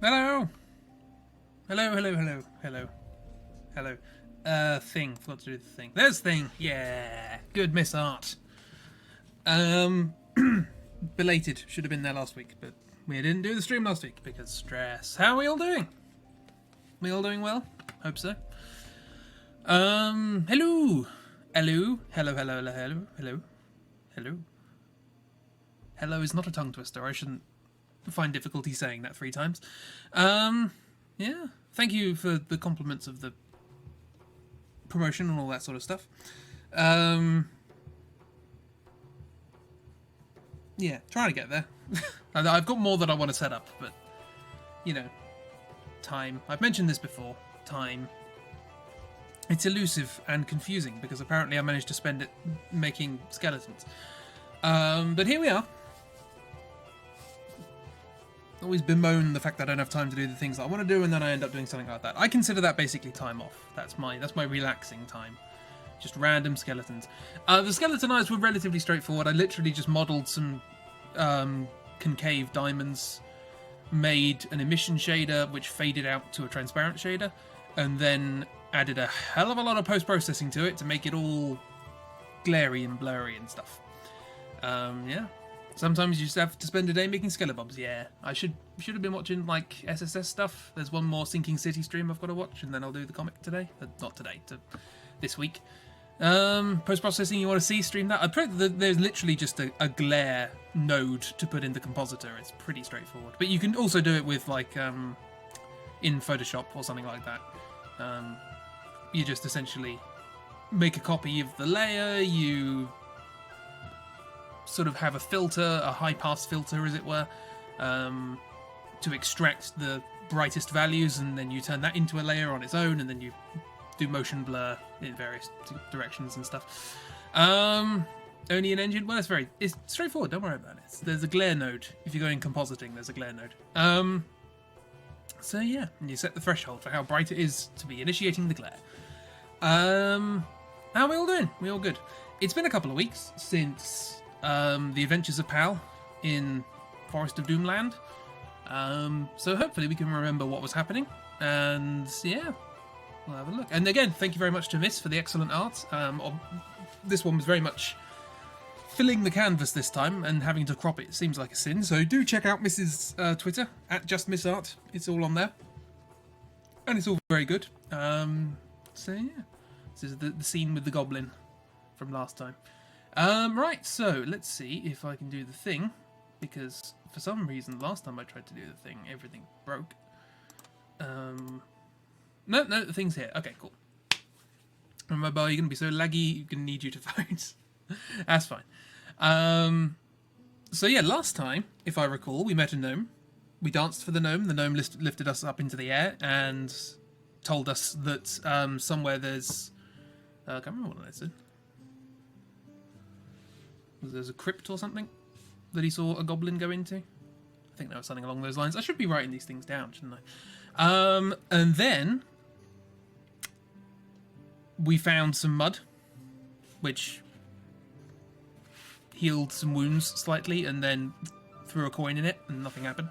Hello! Hello, hello, hello, hello, hello. Thing. Forgot to do the thing. There's thing! Yeah! Good, Miss Art. Um, belated. Should have been there last week, but we didn't do the stream last week because stress. How are we all doing? We all doing well? Hope so. Hello! Hello? Hello, hello, hello, hello, hello, hello. Hello is not a tongue twister. I shouldn't find difficulty saying that 3 times. Yeah. Thank you for the compliments of the promotion and all that sort of stuff. Yeah, trying to get there. I've got more that I want to set up, but, you know, time. I've mentioned this before. Time. It's elusive and confusing because apparently I managed to spend it making skeletons. But here we are. Always bemoan the fact that I don't have time to do the things that I want to do, and then I end up doing something like that. I consider that basically time off. That's my relaxing time. Just random skeletons. The skeleton eyes were relatively straightforward. I literally just modelled some concave diamonds, made an emission shader which faded out to a transparent shader, and then added a hell of a lot of post-processing to it to make it all glary and blurry and stuff. Yeah. Sometimes you just have to spend a day making skelebobs. Yeah, I should have been watching like SSS stuff. There's one more Sinking City stream I've got to watch, and then I'll do the comic today. Not today, this week. Post-processing, you want to see? Stream that. There's literally just a glare node to put in the compositor. It's pretty straightforward. But you can also do it with like in Photoshop or something like that. You just essentially make a copy of the layer. You sort of have a filter, a high-pass filter, as it were, to extract the brightest values, and then you turn that into a layer on its own, and then you do motion blur in various directions and stuff. Only an engine? Well, it's straightforward, don't worry about it. There's a glare node. If you're going compositing, there's a glare node. So yeah, and you set the threshold for how bright it is to be initiating the glare. How are we all doing? We all good? It's been a couple of weeks since the Adventures of Pal in Forest of Doomland. So hopefully we can remember what was happening. And yeah, we'll have a look. And again, thank you very much to Miss for the excellent art. This one was very much filling the canvas this time, and having to crop it seems like a sin. So do check out Miss's Twitter, @JustMissArt. It's all on there. And it's all very good. So yeah, this is the scene with the goblin from last time. Right, so let's see if I can do the thing, because for some reason last time I tried to do the thing, everything broke. No, the thing's here. Okay, cool. My mobile, you're going to be so laggy, you're going to need you to phones. That's fine. So yeah, last time, if I recall, we met a gnome. We danced for the gnome. The gnome lifted us up into the air and told us that somewhere there's... I can't remember what I said. There's a crypt or something that he saw a goblin go into. I think that was something along those lines. I should be writing these things down, shouldn't I? And then we found some mud, which healed some wounds slightly, and then threw a coin in it, and nothing happened.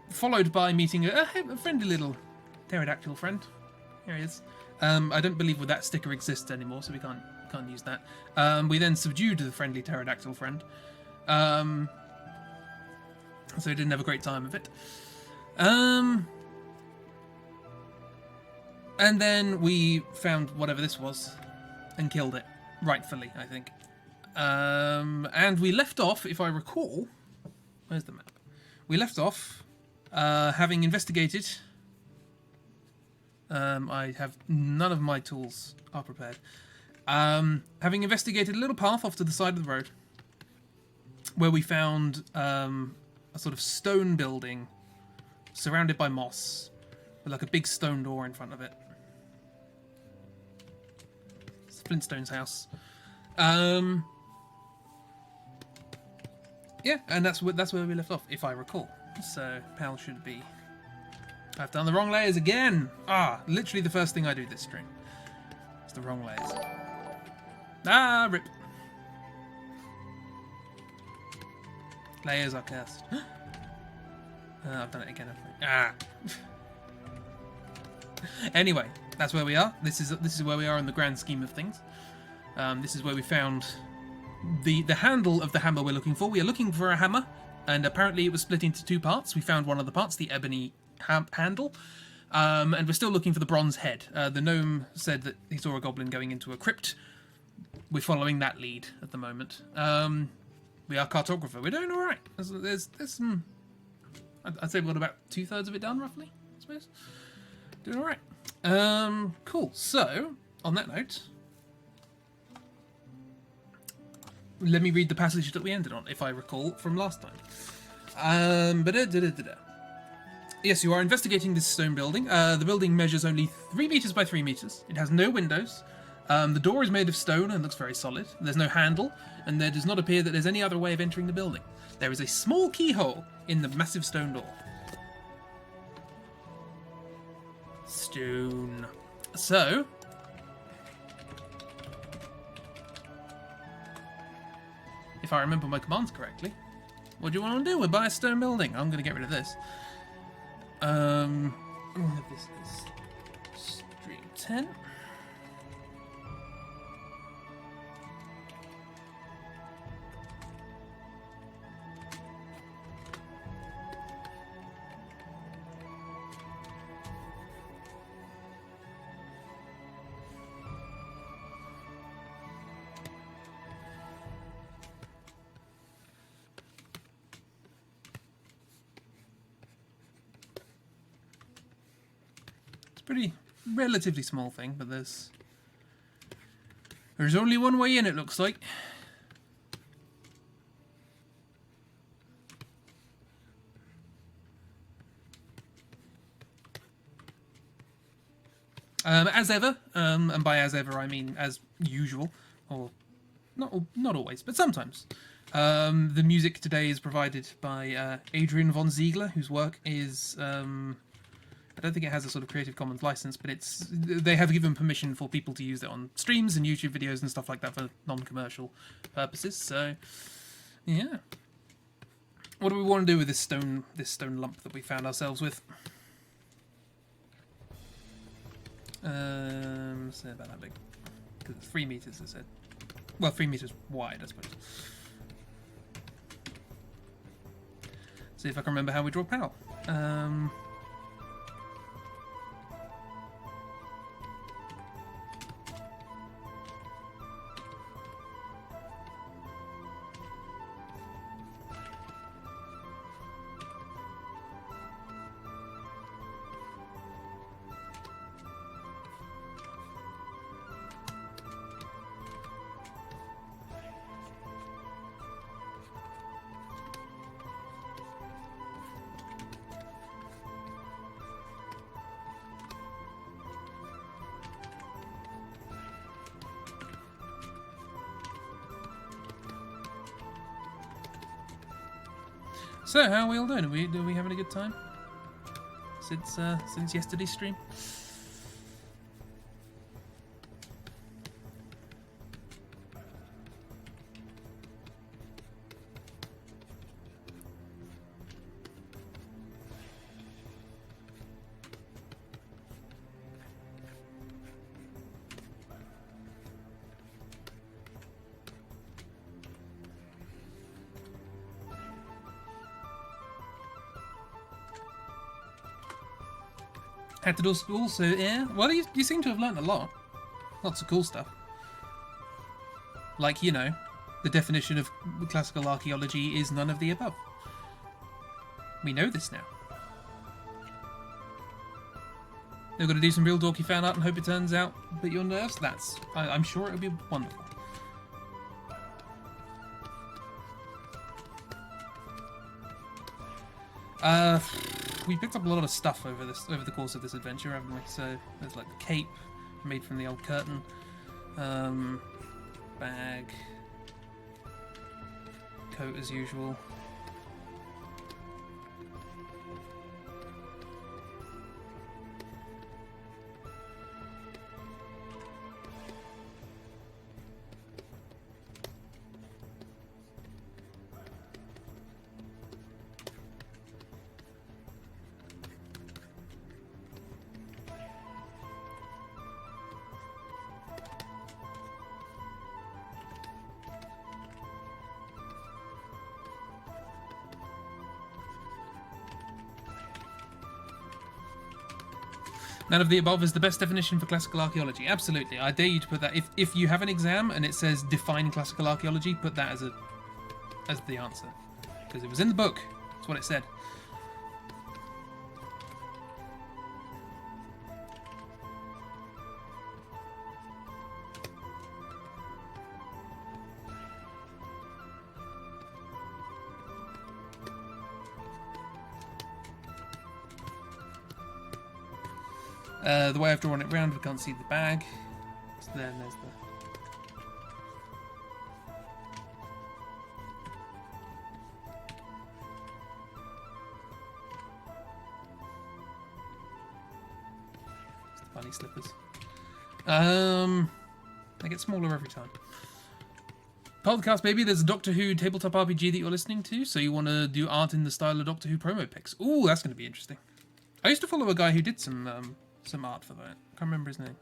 Followed by meeting a friendly little pterodactyl friend. Here he is. I don't believe that sticker exists anymore, so we can't use that. We then subdued the friendly pterodactyl friend. So we didn't have a great time of it. And then we found whatever this was and killed it. Rightfully, I think. And we left off, if I recall... Where's the map? We left off having investigated... I have none of my tools are prepared. Having investigated a little path off to the side of the road, where we found a sort of stone building surrounded by moss, with like a big stone door in front of it. It's Flintstone's house. Yeah, and that's where we left off, if I recall. So Pal should be... I've done the wrong layers again! Literally the first thing I do this stream. It's the wrong layers. Rip. Layers are cursed. I've done it again. Ah. Anyway, that's where we are. This is where we are in the grand scheme of things. This is where we found the handle of the hammer we're looking for. We are looking for a hammer, and apparently it was split into two parts. We found one of the parts, the ebony handle, and we're still looking for the bronze head. The gnome said that he saw a goblin going into a crypt. We're following that lead at the moment. We are cartographer. We're doing all right. There's some. I'd say we've got about 2/3 of it done, roughly. I suppose. Doing all right. Cool. So, on that note, let me read the passage that we ended on, if I recall from last time. Yes, you are investigating this stone building. The building measures only 3 meters by 3 meters. It has no windows. The door is made of stone and looks very solid. There's no handle, and there does not appear that there's any other way of entering the building. There is a small keyhole in the massive stone door. Stone. So, if I remember my commands correctly, what do you want to do? We'll buy a stone building. I'm going to get rid of this. I'm going to have this as stream 10. Pretty relatively small thing, but there's only one way in, it looks like. As ever, and by as ever I mean as usual, or not always, but sometimes. The music today is provided by Adrian von Ziegler, whose work is I don't think it has a sort of Creative Commons license, but they have given permission for people to use it on streams and YouTube videos and stuff like that for non-commercial purposes. So, yeah. What do we want to do with this stone lump that we found ourselves with? Say about that big, because it's 3 meters. I said, well, 3 meters wide, I suppose. See if I can remember how we draw PAL. So, how are we all doing? Are we having a good time since yesterday's stream? Had to also, yeah. Well, you seem to have learnt a lot. Lots of cool stuff. Like, you know, the definition of classical archaeology is none of the above. We know this now. They're going to do some real dorky fan art and hope it turns out but your nerves. I'm sure it'll be wonderful. We picked up a lot of stuff over the course of this adventure, haven't we? So there's like the cape made from the old curtain, bag, coat as usual. None of the above is the best definition for classical archaeology. Absolutely, I dare you to put that. If you have an exam and it says define classical archaeology, put that as the answer, because it was in the book. That's what it said. The way I've drawn it round, we can't see the bag. So there's the... Funny slippers. They get smaller every time. Podcast, baby. There's a Doctor Who tabletop RPG that you're listening to, so you want to do art in the style of Doctor Who promo pics. Ooh, that's going to be interesting. I used to follow a guy who did some art for that. Can't remember his name.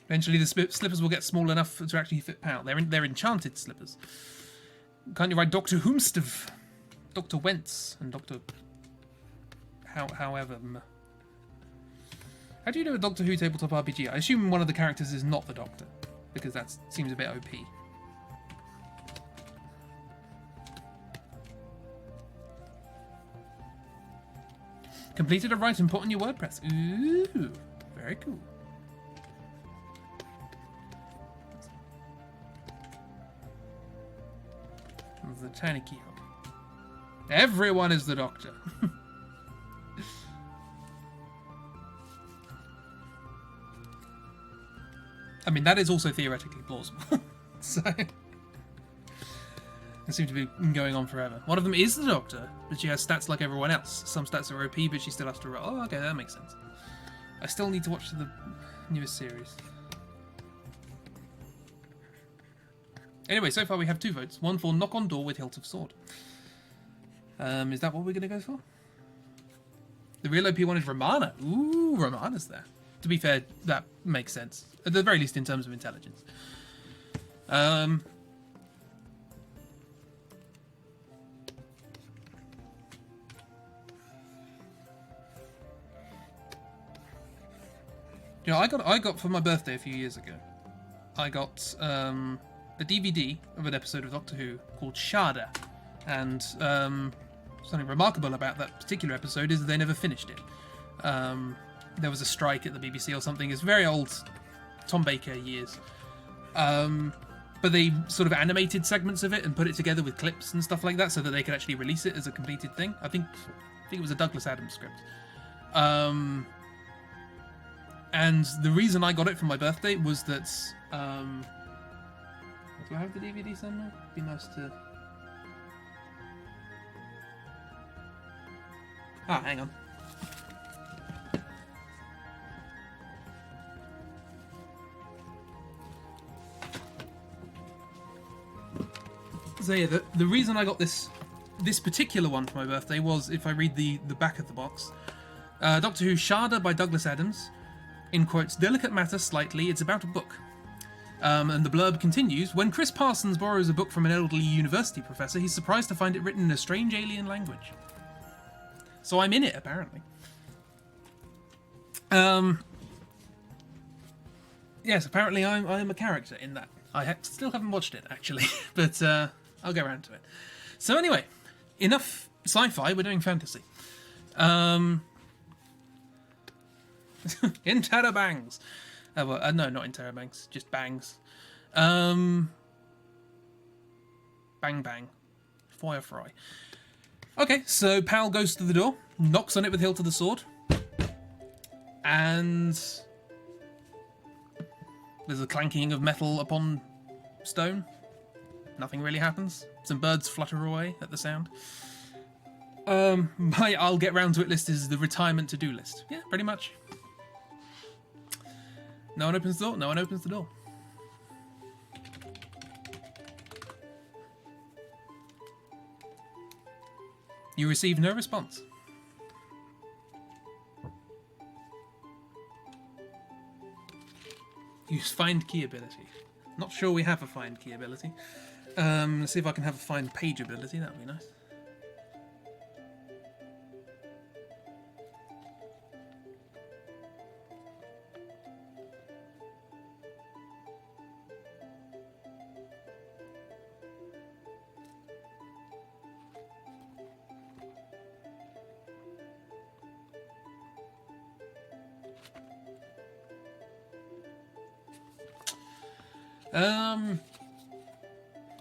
Eventually, the slippers will get small enough to actually fit Pal. They're enchanted slippers. Can't you write Doctor Whomstv, Doctor Wentz, and Doctor however? How do you do a Doctor Who tabletop RPG? I assume one of the characters is not the Doctor, because that seems a bit OP. Completed a write and put on your WordPress. Ooh, very cool. The tiny keyhole. Everyone is the Doctor. I mean, that is also theoretically plausible. So, it seems to be going on forever. One of them is the Doctor, but she has stats like everyone else. Some stats are OP, but she still has to roll. Oh, okay, that makes sense. I still need to watch the newest series. Anyway, so far we have 2 votes. One for Knock on Door with Hilt of Sword. Is that what we're going to go for? The real OP one is Romana. Ooh, Romana's there. To be fair, that makes sense. At the very least in terms of intelligence. You know, I got for my birthday a few years ago, I got a DVD of an episode of Doctor Who called Shada, and something remarkable about that particular episode is that they never finished it. There was a strike at the BBC or something. It's very old, Tom Baker years, but they sort of animated segments of it and put it together with clips and stuff like that so that they could actually release it as a completed thing. I think it was a Douglas Adams script. And the reason I got it for my birthday was that do I have the DVD somewhere? It'd be nice to... Ah, hang on. So yeah, the reason I got this particular one for my birthday was, if I read the back of the box, Doctor Who Shada by Douglas Adams, in quotes, delicate matter slightly, it's about a book. And the blurb continues, when Chris Parsons borrows a book from an elderly university professor, he's surprised to find it written in a strange alien language. So I'm in it, apparently. Yes, apparently I'm a character in that. I still haven't watched it, actually, but I'll get around to it. So anyway, enough sci-fi, we're doing fantasy. Interabangs. Well, no, not Interabangs, just bangs. Bang bang. Fire fry. Okay, so Pal goes to the door, knocks on it with hilt of the sword, and there's a clanking of metal upon stone. Nothing really happens. Some birds flutter away at the sound. My I'll get round to it list is the retirement to-do list. Yeah, pretty much. No one opens the door. No one opens the door. You receive no response. Use find key ability. Not sure we have a find key ability. Let's see if I can have a find page ability. That would be nice.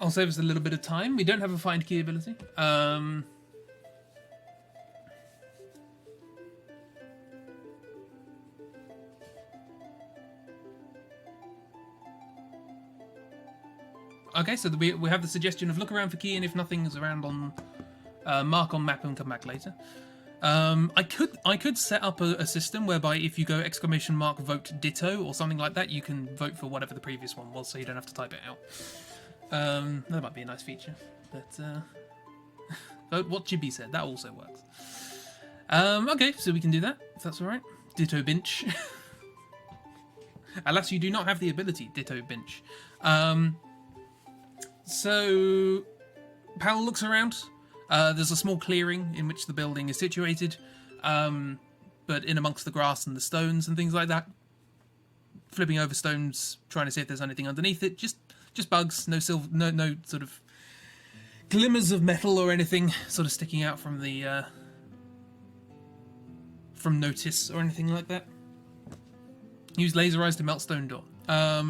I'll save us a little bit of time. We don't have a find key ability. Okay, so we have the suggestion of look around for key, and if nothing's around on mark on map and come back later. I could set up a system whereby if you go !mark vote ditto or something like that, you can vote for whatever the previous one was, so you don't have to type it out. That might be a nice feature, but vote what Chibi said. That also works. Okay, so we can do that if that's all right. Ditto bench. Alas, you do not have the ability ditto bench. So Pal looks around. There's a small clearing in which the building is situated, but in amongst the grass and the stones and things like that. Flipping over stones, trying to see if there's anything underneath it. Just bugs, no sort of glimmers of metal or anything sort of sticking out from the from notice or anything like that. Use laser eyes to melt stone door. I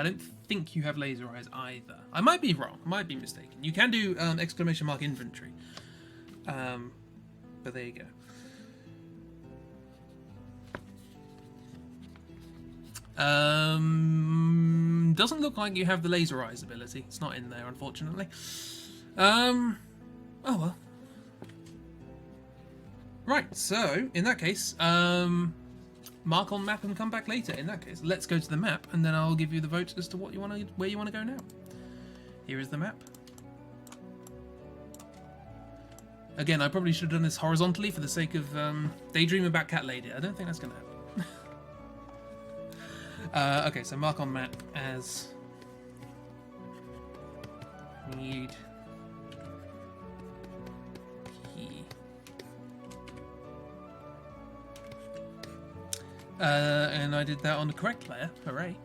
don't think you have laser eyes either. I might be wrong. I might be mistaken. You can do ! Inventory. But there you go. Doesn't look like you have the laser eyes ability. It's not in there, unfortunately. Oh well. Right, so in that case, mark on map and come back later. In that case, let's go to the map, and then I'll give you the vote as to where you want to go now. Here is the map. Again, I probably should have done this horizontally for the sake of daydreaming about Cat Lady. I don't think that's going to happen. Okay, so mark on map as need key. And I did that on the correct player. Hooray.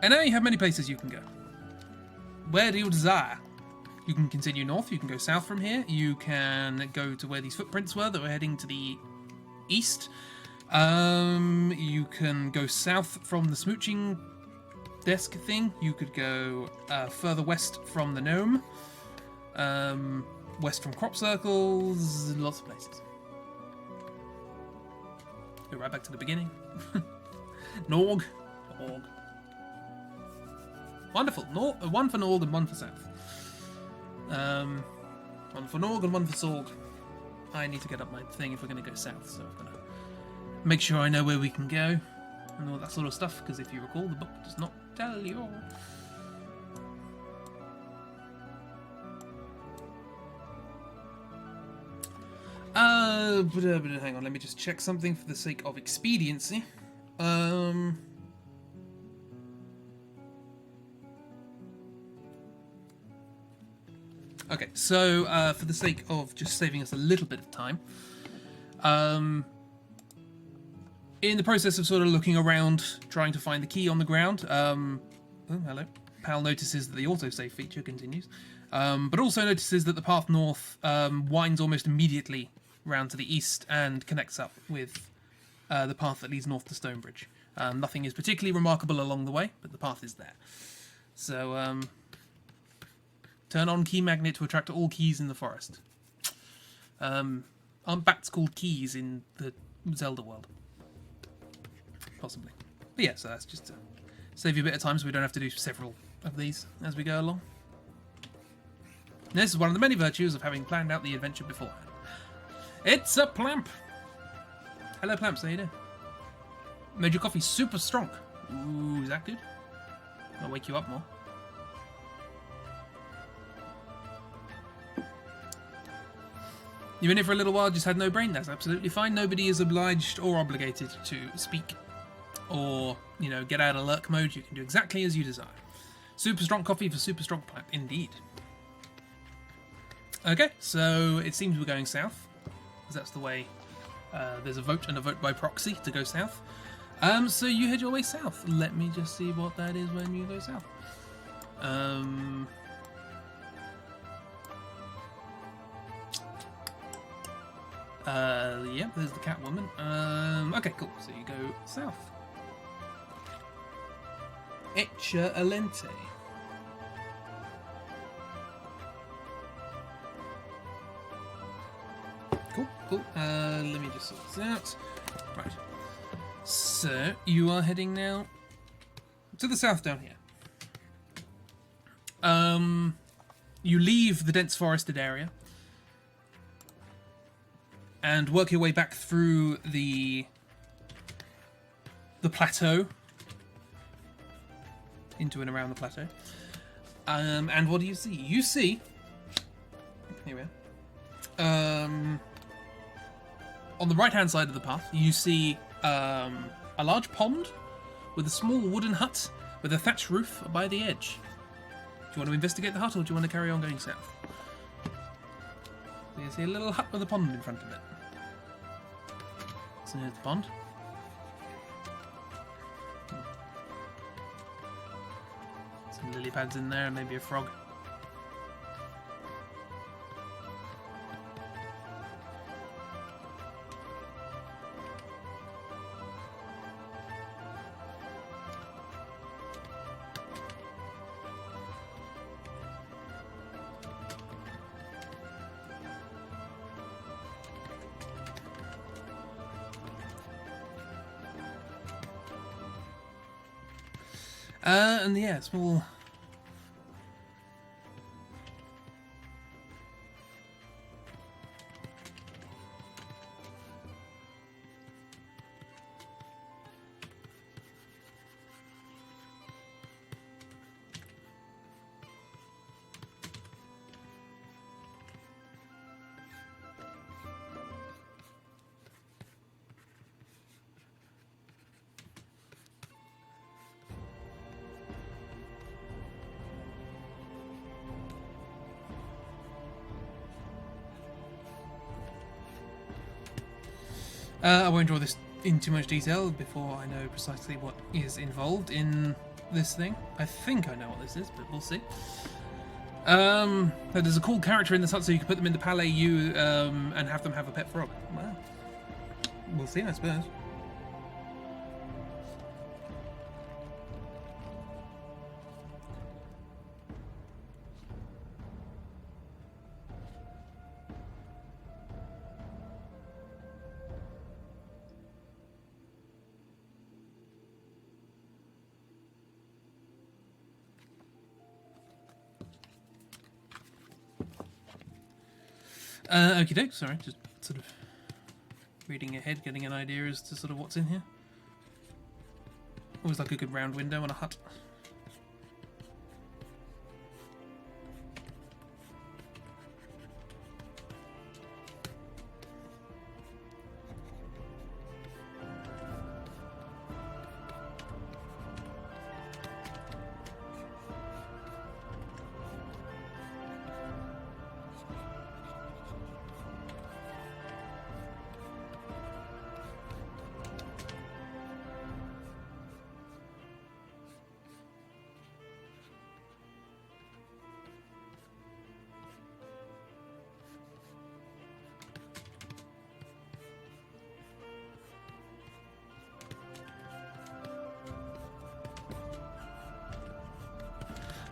And now you have many places you can go. Where do you desire? You can continue north, you can go south from here, you can go to where these footprints were that were heading to the east. You can go south from the smooching desk thing. You could go further west from the gnome. West from crop circles. Lots of places. Go right back to the beginning. Norg. Org. Wonderful. One for Norg and one for south. One for Norg and one for Sorg. I need to get up my thing if we're going to go south, so I'm going to make sure I know where we can go and all that sort of stuff, because if you recall, the book does not tell you. But hang on, let me just check something for the sake of expediency. Okay, so for the sake of just saving us a little bit of time, in the process of sort of looking around, trying to find the key on the ground, oh, hello. Pal notices that the autosave feature continues, but also notices that the path north winds almost immediately round to the east and connects up with the path that leads north to Stonebridge. Nothing is particularly remarkable along the way, but the path is there. So, turn on key magnet to attract all keys in the forest. Aren't bats called keys in the Zelda world? Possibly. But yeah, so that's just to save you a bit of time so we don't have to do several of these as we go along. And this is one of the many virtues of having planned out the adventure beforehand. It's a Plamp! Hello Plamps, how you doing? Made your coffee super strong. Ooh, is that good? I'll wake you up more. You've been here for a little while, just had no brain. That's absolutely fine. Nobody is obliged or obligated to speak or, you know, get out of lurk mode. You can do exactly as you desire. Super strong coffee for super strong plant, indeed. Okay, so it seems we're going south, because that's the way. There's a vote and a vote by proxy to go south. So you head your way south. Let me just see what that is when you go south. Yeah, there's the cat woman. Okay, cool. So you go south. Eccellente. Cool. Let me just sort this out. Right. So you are heading now to the south down here. You leave the dense forested area and work your way back through the plateau into and around the plateau. And what do you see? You see, here we are. On the right-hand side of the path, you see a large pond with a small wooden hut with a thatched roof by the edge. Do you want to investigate the hut, or do you want to carry on going south? So you see a little hut with a pond in front of it. So here's the pond. Some lily pads in there and maybe a frog. And yeah, small. I won't draw this in too much detail before I know precisely what is involved in this thing. I think I know what this is, but we'll see. There's a cool character in this hut, so you can put them in the Palais U and have them have a pet frog. Well, we'll see, I suppose. Okie doke, sorry, just sort of reading ahead, getting an idea as to sort of what's in here. Always like a good round window on a hut.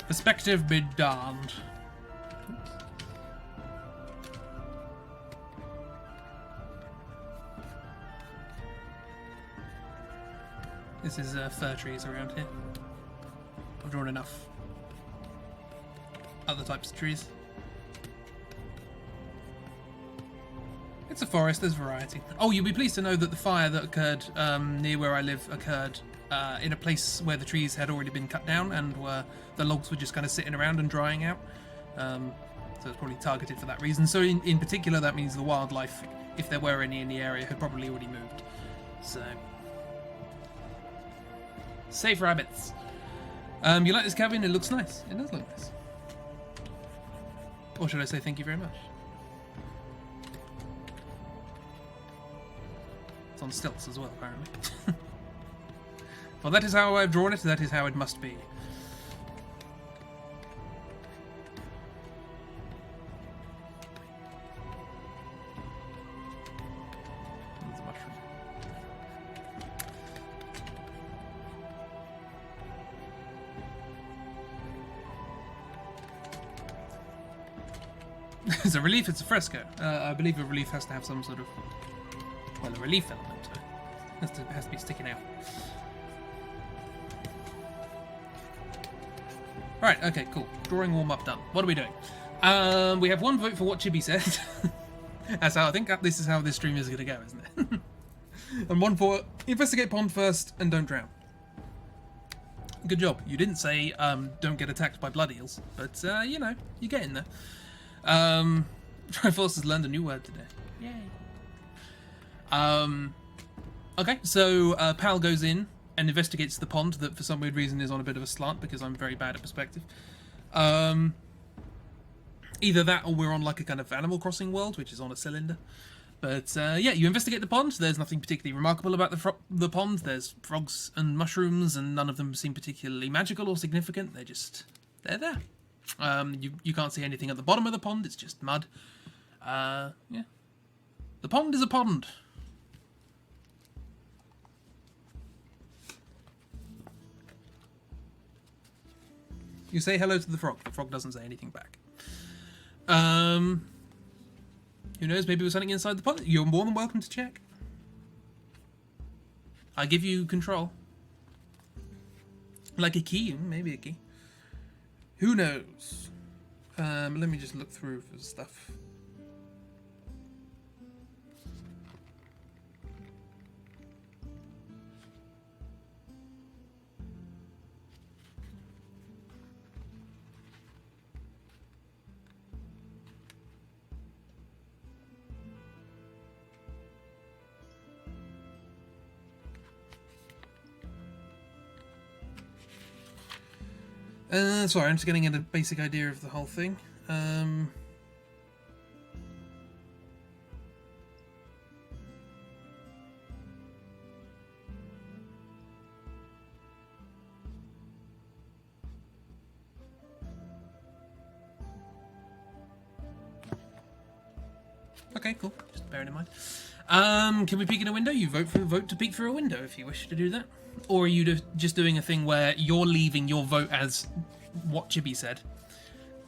Perspective be darned. This is fir trees around here. I've drawn enough other types of trees. It's a forest, there's variety. Oh, you'll be pleased to know that the fire that occurred near where I live occurred in a place where the trees had already been cut down and the logs were just kind of sitting around and drying out. So it's probably targeted for that reason. So in particular, that means the wildlife, if there were any in the area, had probably already moved. So, safe rabbits. You like this cabin? It looks nice. It does look nice. Or should I say thank you very much? It's on stilts as well, apparently. Well, that is how I've drawn it. That is how it must be. There's a mushroom. It's a relief, it's a fresco. I believe a relief has to have some sort of, well, a relief element to it. It has to be sticking out. Right, okay, cool. Drawing warm-up done. What are we doing? We have one vote for what Chibi said. That's how I think this is how this stream is going to go, isn't it? And one for investigate pond first and don't drown. Good job. You didn't say don't get attacked by blood eels, but you know, you're getting there. Triforce has learned a new word today. Yay. Okay, so Pal goes in and investigates the pond that for some weird reason is on a bit of a slant because I'm very bad at perspective. Either that or we're on like a kind of Animal Crossing world, which is on a cylinder. But yeah, you investigate the pond. There's nothing particularly remarkable about the pond. There's frogs and mushrooms, and none of them seem particularly magical or significant. They're there. You can't see anything at the bottom of the pond. It's just mud. Yeah. The pond is a pond. You say hello to the frog. The frog doesn't say anything back. Who knows? Maybe there's something inside the pond. You're more than welcome to check. I give you control. Like a key, maybe a key. Who knows? Let me just look through for stuff. Sorry, I'm just getting a basic idea of the whole thing. Okay, cool. Just bearing in mind. Can we peek in a window? You vote to peek through a window if you wish to do that. Or are you just doing a thing where you're leaving your vote as what Chibi said,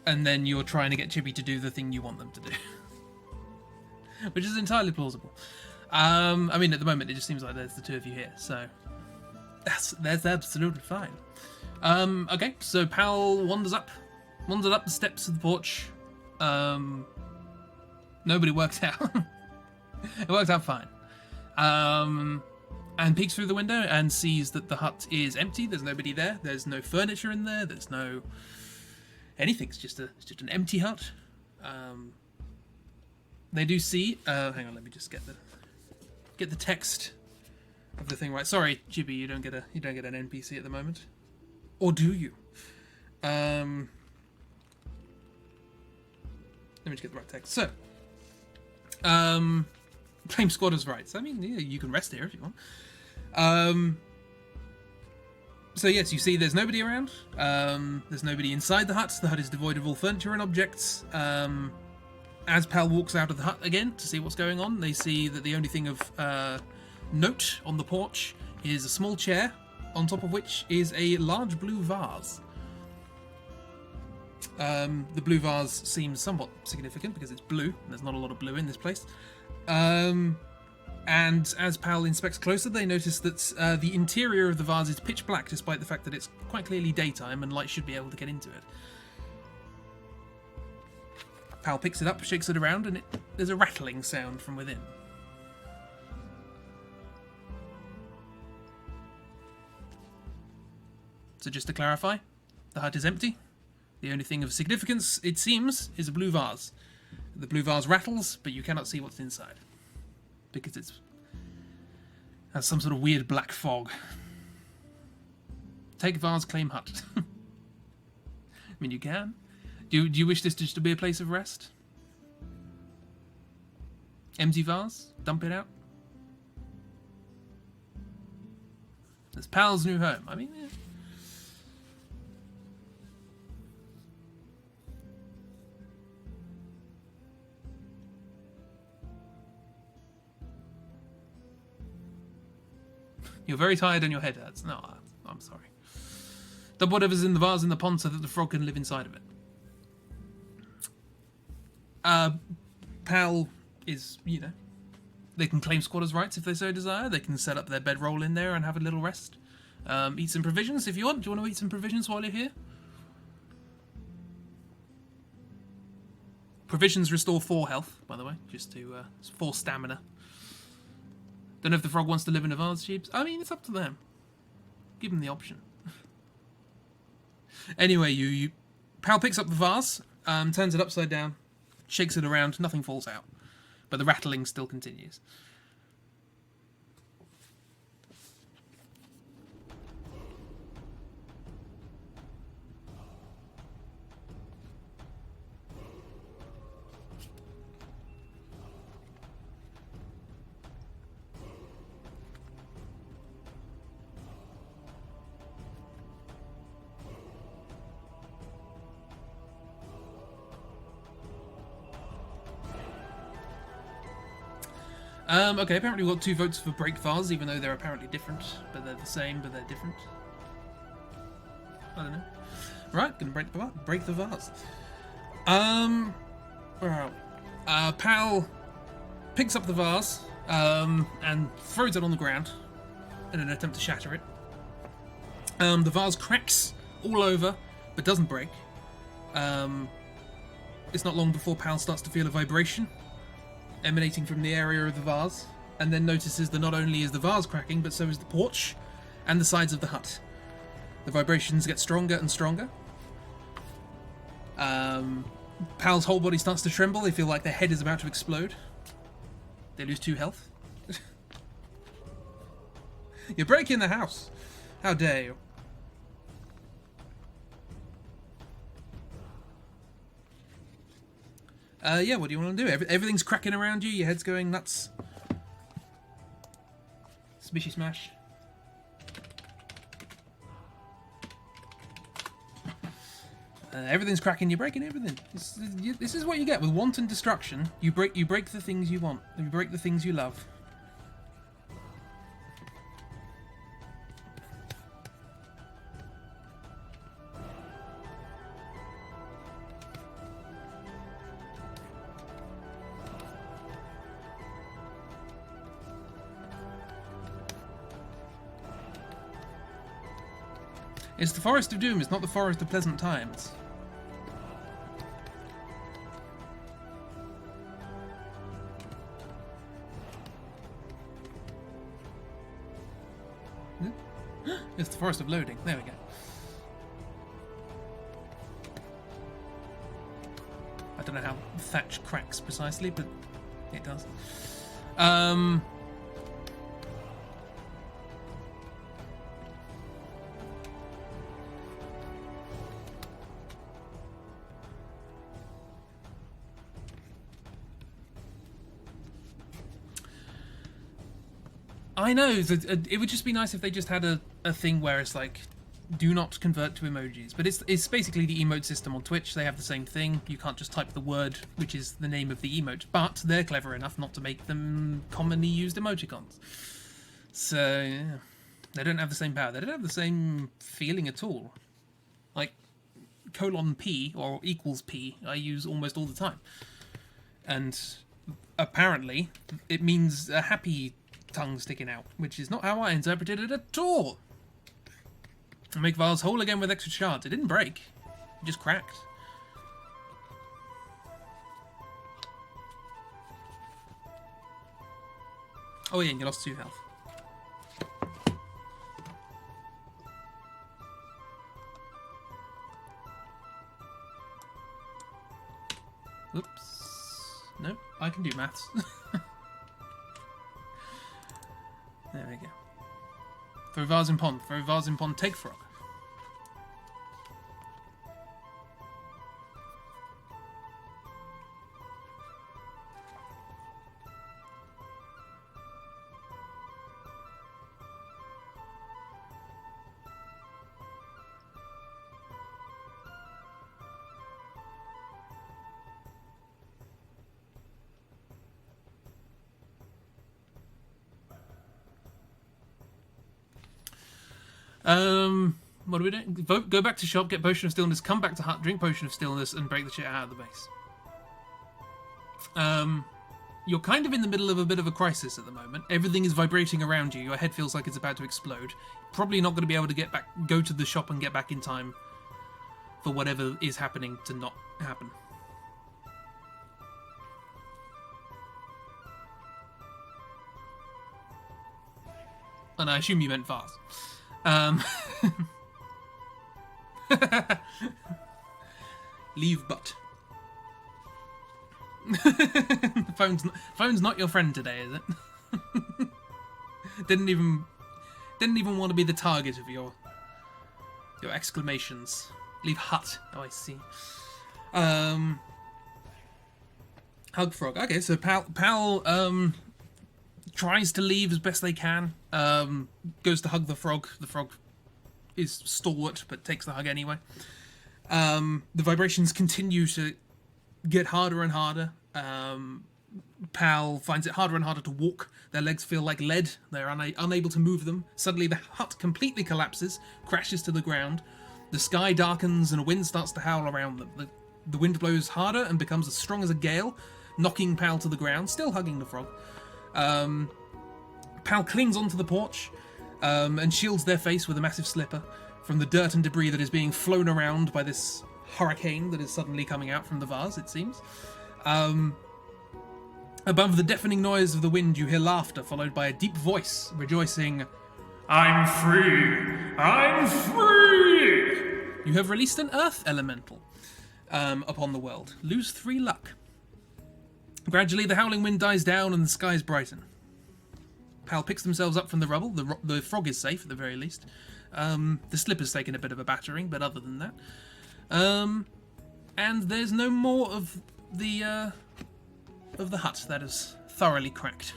and then you're trying to get Chibi to do the thing you want them to do? Which is entirely plausible. I mean, at the moment, it just seems like there's the two of you here, so that's absolutely fine. Okay, so Pal wandered up the steps of the porch. Nobody works out. It works out fine. And peeks through the window and sees that the hut is empty. There's nobody there. There's no furniture in there. There's no anything. It's just an empty hut. They do see. Hang on, let me just get the text of the thing right. Sorry, Chibi, you don't get an NPC at the moment, or do you? Let me just get the right text. So, claim squatters' rights. I mean, yeah, you can rest here if you want. So yes, you see there's nobody around. There's nobody inside the hut. The hut is devoid of all furniture and objects. As Pal walks out of the hut again to see what's going on, they see that the only thing of note on the porch is a small chair, on top of which is a large blue vase. The blue vase seems somewhat significant because it's blue. There's not a lot of blue in this place. And as Pal inspects closer, they notice that the interior of the vase is pitch black, despite the fact that it's quite clearly daytime and light should be able to get into it. Pal picks it up, shakes it around, and there's a rattling sound from within. So just to clarify, the hut is empty. The only thing of significance, it seems, is a blue vase. The blue vase rattles, but you cannot see what's inside, because has some sort of weird black fog. Take vase, claim hut. I mean, you can. Do you wish this just to be a place of rest? Empty vase? Dump it out? It's Pal's new home. I mean, yeah. You're very tired and your head hurts. No, I'm sorry. Dump whatever's in the vase in the pond so that the frog can live inside of it. Pal is, you know, they can claim squatters' rights if they so desire. They can set up their bedroll in there and have a little rest. Eat some provisions if you want. Do you want to eat some provisions while you're here? Provisions restore 4 health, by the way, just to 4 stamina. Don't know if the frog wants to live in a vase, sheeps. I mean, it's up to them. Give them the option. Anyway, Pal picks up the vase, turns it upside down, shakes it around, nothing falls out. But the rattling still continues. Okay, apparently we've got 2 votes for break vase, even though they're apparently different, but they're the same, but they're different. I don't know. Right, gonna break the vase. Where are we? Pal picks up the vase, and throws it on the ground in an attempt to shatter it. The vase cracks all over, but doesn't break. It's not long before Pal starts to feel a vibration emanating from the area of the vase, and then notices that not only is the vase cracking, but so is the porch and the sides of the hut. The vibrations get stronger and stronger. Pal's whole body starts to tremble. They feel like their head is about to explode. They lose 2 health. You're breaking the house. How dare you? Yeah, what do you want to do? Everything's cracking around you, your head's going nuts. Smishy smash. Everything's cracking, you're breaking everything. This is what you get with wanton destruction. You break the things you want, and you break the things you love. It's the Forest of Doom, it's not the Forest of Pleasant Times. It's the Forest of Loading. There we go. I don't know how thatch cracks precisely, but it does. I know, it would just be nice if they just had a thing where it's like, do not convert to emojis. But it's basically the emote system on Twitch. They have the same thing. You can't just type the word, which is the name of the emote. But they're clever enough not to make them commonly used emoticons. So, yeah. They don't have the same power. They don't have the same feeling at all. Like, :P or equals P, I use almost all the time. And apparently, it means a happy tongue sticking out, which is not how I interpreted it at all. I make vase whole again with extra shards. It didn't break. It just cracked. Oh yeah, and you lost 2 health. Oops. Nope, I can do maths. There we go. Throw vase in pond. Throw vase in pond. Take frog. What are we doing? Vote, go back to shop, get Potion of Stillness, come back to hut, drink Potion of Stillness, and break the shit out of the base. You're kind of in the middle of a bit of a crisis at the moment. Everything is vibrating around you. Your head feels like it's about to explode. Probably not going to be able to go to the shop and get back in time for whatever is happening to not happen. And I assume you meant vase. Leave butt. The phone's not your friend today, is it? didn't even want to be the target of your exclamations. Leave hut. Oh, I see. Hug frog. Okay, so Pal tries to leave as best they can. Goes to hug the frog. The frog is stalwart, but takes the hug anyway. The vibrations continue to get harder and harder. Pal finds it harder and harder to walk. Their legs feel like lead. They're unable to move them. Suddenly the hut completely collapses, crashes to the ground. The sky darkens and a wind starts to howl around them. The wind blows harder and becomes as strong as a gale, knocking Pal to the ground, still hugging the frog. Pal clings onto the porch and shields their face with a massive slipper from the dirt and debris that is being flown around by this hurricane that is suddenly coming out from the vase, it seems. Above the deafening noise of the wind, you hear laughter, followed by a deep voice rejoicing, "I'm free! I'm free!" You have released an earth elemental upon the world. Lose 3 luck. Gradually, the howling wind dies down and the skies brighten. Pal picks themselves up from the rubble. The frog is safe, at the very least. The slipper's taken a bit of a battering, but other than that. And there's no more of the hut that is thoroughly cracked.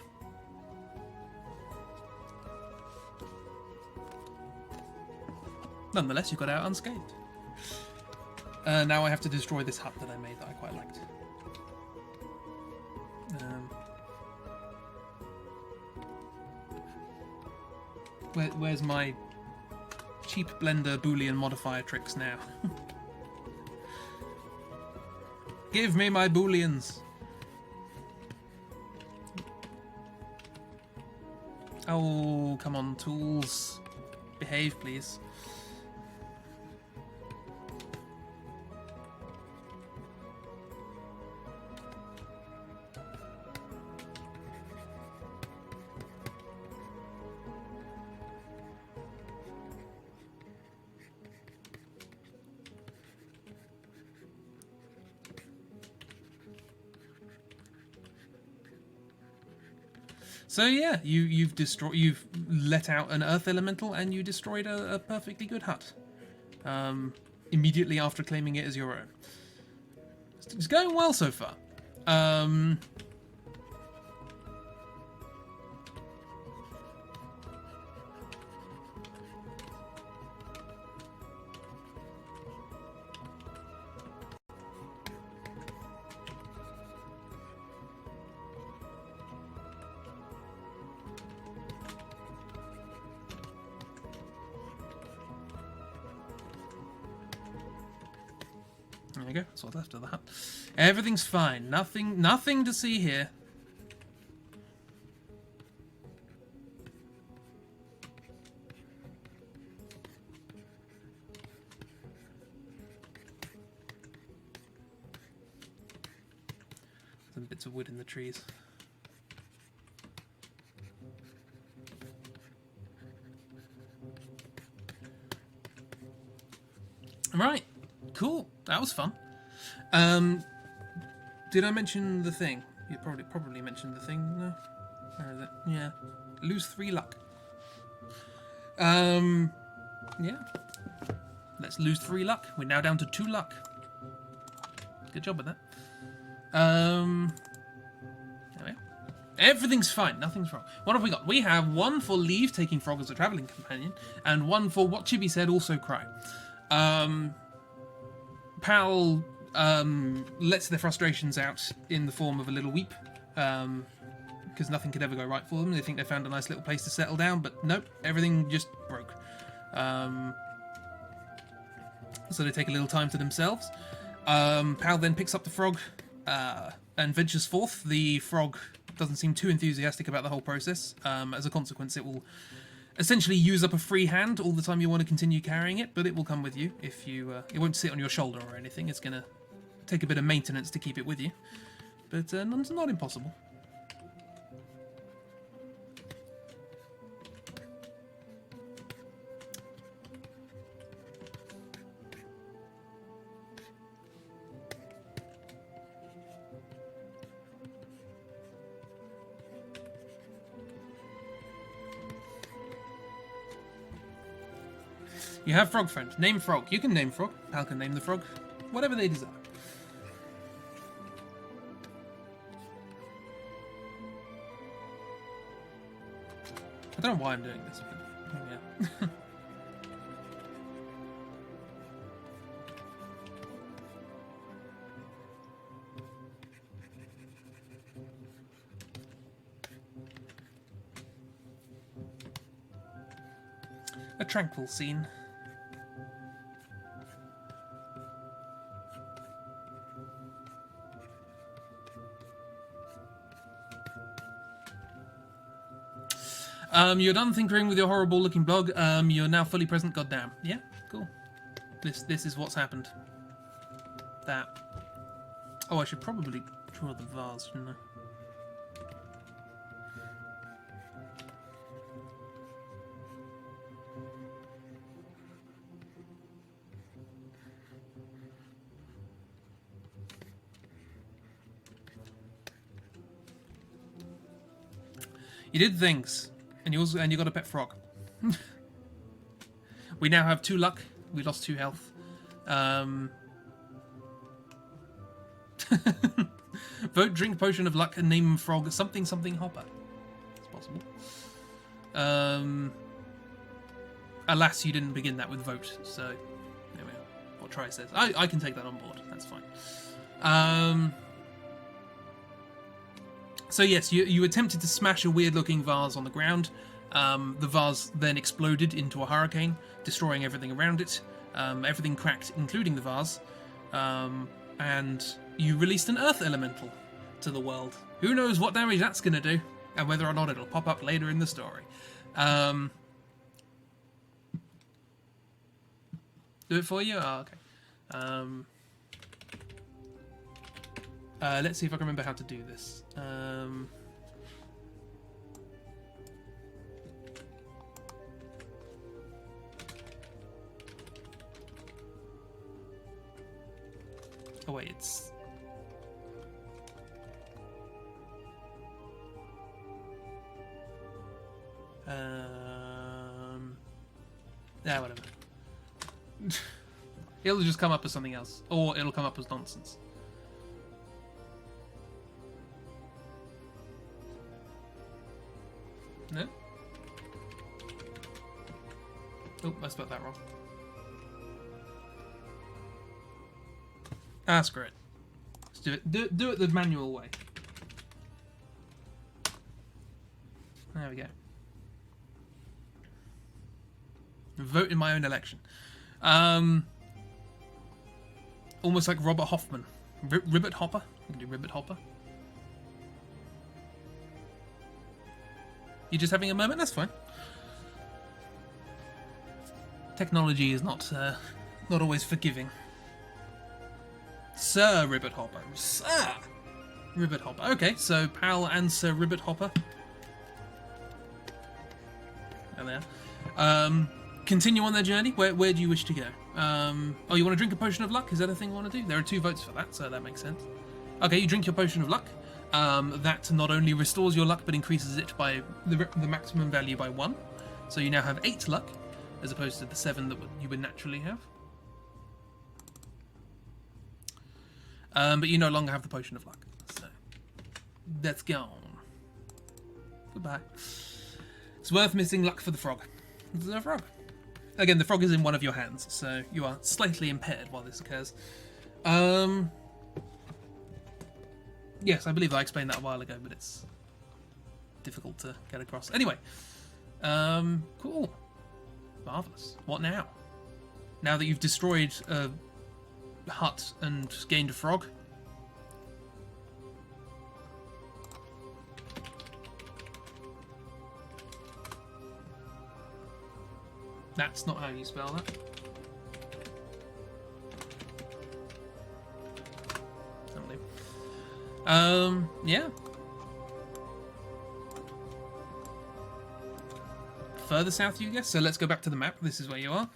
Nonetheless, you got out unscathed. Now I have to destroy this hut that I made that I quite liked. Where's my cheap Blender Boolean modifier tricks now? Give me my Booleans! Oh, come on, tools. Behave, please. So yeah, you've let out an earth elemental and you destroyed a perfectly good hut. Immediately after claiming it as your own. It's going well so far. There you go. That's what's left of the hut. Everything's fine. Nothing to see here. Some bits of wood in the trees. Right. Cool. That was fun. Did I mention the thing? You probably mentioned the thing. No? Where is it? Yeah. Lose 3 luck. Yeah. Let's lose 3 luck. We're now down to 2 luck. Good job with that. There we are. Everything's fine. Nothing's wrong. What have we got? We have 1 for leave, taking Frog as a travelling companion, and 1 for what Chibi said, also cry. Pal lets their frustrations out in the form of a little weep, because nothing could ever go right for them. They think they found a nice little place to settle down, but nope, everything just broke. So they take a little time to themselves. Pal then picks up the frog and ventures forth. The frog doesn't seem too enthusiastic about the whole process. As a consequence, it will essentially use up a free hand all the time you want to continue carrying it, but it will come with you if you... it won't sit on your shoulder or anything. It's going to take a bit of maintenance to keep it with you, but it's not impossible. You have frog friend. Name frog. You can name frog. Pal can name the frog. Whatever they desire. I don't know why I'm doing this, but yeah. A tranquil scene. You're done tinkering with your horrible looking blog. You're now fully present, goddamn. Yeah, cool. This is what's happened. That. Oh, I should probably draw the vase, shouldn't I? You did things. And you got a pet frog. We now have 2 luck. We lost 2 health. Vote, drink potion of luck, and name frog something something hopper. It's possible. Alas, you didn't begin that with vote, so there we are. What Try says. I can take that on board. That's fine. So yes, you attempted to smash a weird-looking vase on the ground. The vase then exploded into a hurricane, destroying everything around it. Everything cracked, including the vase. And you released an earth elemental to the world. Who knows what damage that's going to do, and whether or not it'll pop up later in the story. Do it for you? Oh, okay. Let's see if I can remember how to do this. Oh wait, it's... Yeah, whatever. It'll just come up as something else. Or it'll come up as nonsense. No? Oh, I spelled that wrong. Ah, screw it. Let's do it. Do it the manual way. There we go. Vote in my own election. Almost like Robert Hoffman. Ribbit Hopper? We can do Ribbit Hopper. You just having a moment? That's fine. Technology is not always forgiving. Sir Ribbit Hopper. Sir Ribbit Hopper. Okay, so Pal and Sir Ribbit Hopper. There they are. Continue on their journey. Where do you wish to go? Oh, you want to drink a potion of luck? Is that a thing you want to do? There are 2 votes for that, so that makes sense. Okay, you drink your potion of luck. That not only restores your luck, but increases it by the maximum value by 1. So you now have 8 luck, as opposed to the 7 that you would naturally have. But you no longer have the potion of luck. So that's gone. Goodbye. It's worth missing luck for the frog. There's a frog. Again, the frog is in one of your hands, so you are slightly impaired while this occurs. Yes, I believe I explained that a while ago, but it's difficult to get across. Anyway, cool. Marvellous. What now? Now that you've destroyed a hut and gained a frog? That's not how you spell that. Yeah. Further south, you guess? So let's go back to the map. This is where you are.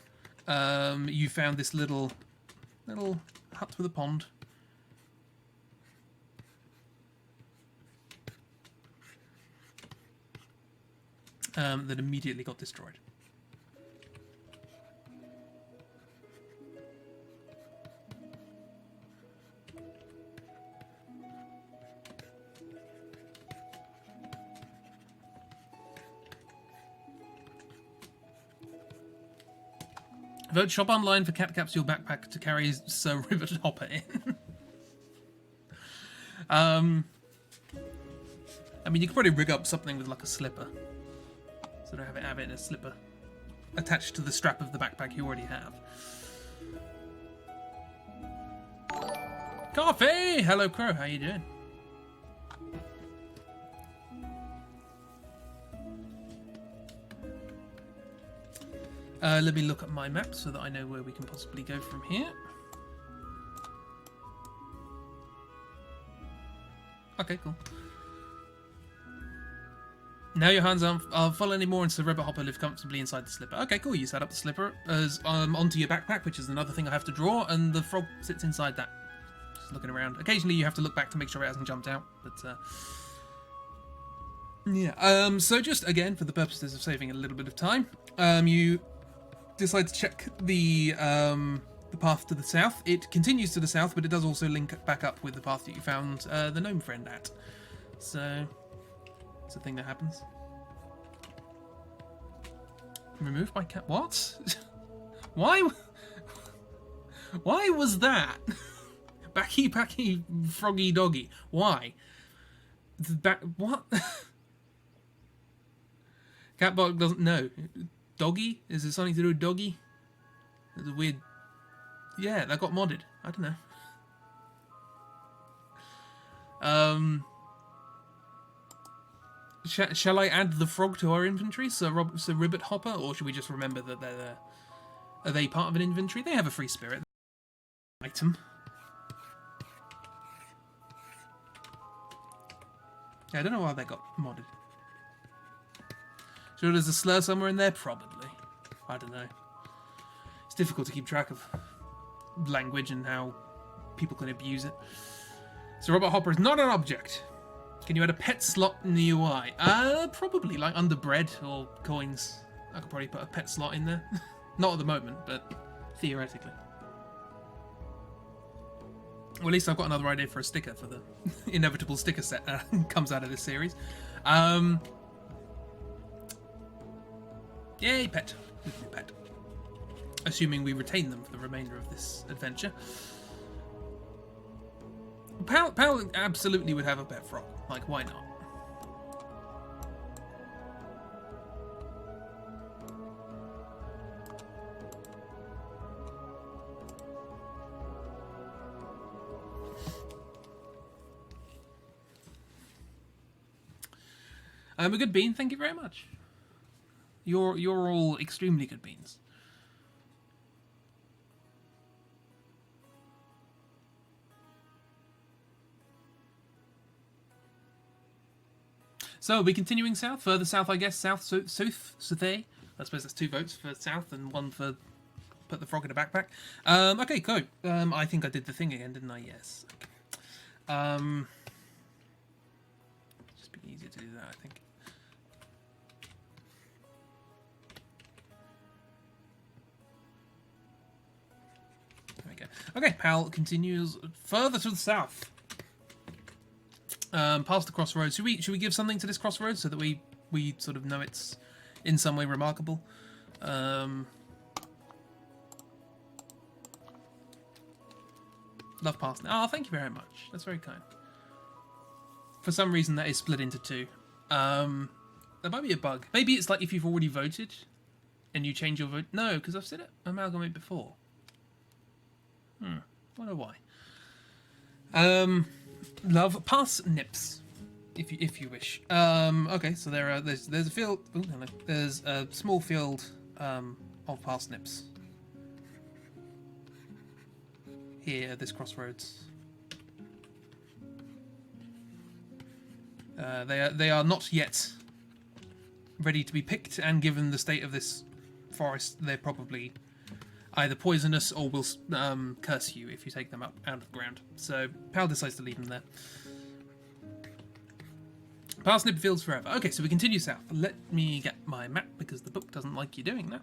You found this little hut with a pond. That immediately got destroyed. Vote shop online for cat capsule backpack to carry Sir Rivet Hopper in. I mean, you could probably rig up something with like a slipper. So to have it in a slipper attached to the strap of the backpack you already have. Coffee! Hello, Crow. How you doing? Let me look at my map so that I know where we can possibly go from here. Okay, cool. Now your hands aren't full anymore, and Sir Rivet Hopper live comfortably inside the slipper. Okay, cool. You set up the slipper as onto your backpack, which is another thing I have to draw, and the frog sits inside that. Just looking around. Occasionally you have to look back to make sure it hasn't jumped out, but yeah. So just again, for the purposes of saving a little bit of time, you decide to check the path to the south. It continues to the south, but it does also link back up with the path that you found the gnome friend at. So it's a thing that happens. Removed by cat. What? Why? Why was that? Backy froggy doggy. Why? What? Catbot doesn't know. Doggy? Is it something to do with doggy? There's a weird... Yeah, that got modded. I don't know. Shall I add the frog to our inventory, Sir Rivet Hopper, or should we just remember that they're there? Are they part of an inventory? They have a free spirit item. Yeah, I don't know why they got modded. Sure, there's a slur somewhere in there? Probably. I don't know. It's difficult to keep track of language and how people can abuse it. So Robot Hopper is not an object. Can you add a pet slot in the UI? Probably, like under bread or coins. I could probably put a pet slot in there. Not at the moment, but theoretically. Well, at least I've got another idea for a sticker for the inevitable sticker set that comes out of this series. Yay, pet. Pet. Assuming we retain them for the remainder of this adventure. Pal absolutely would have a pet frog. Like, why not? A good bean, thank you very much. You're all extremely good beans. So, are we continuing south? Further south, I guess. South, south. I suppose that's 2 votes for south and 1 for put the frog in a backpack. Okay, cool. I think I did the thing again, didn't I? Yes. Okay. Just be easier to do that, I think. There we go. Okay, Pal continues further to the south. Past the crossroads. Should we give something to this crossroads so that we sort of know it's in some way remarkable? Love past. Oh, thank you very much. That's very kind. For some reason, that is split into 2. That might be a bug. Maybe it's like if you've already voted, and you change your vote. No, because I've said it amalgamate before. Wonder why. Love parsnips, if you wish. Okay, so there's a field. Ooh, hello. There's a small field of parsnips here at this crossroads. They are not yet ready to be picked, and given the state of this forest, they're probably either poisonous or will curse you if you take them up out of the ground. So Pal decides to leave them there. Parsnip fields forever. Okay, so we continue south. Let me get my map because the book doesn't like you doing that.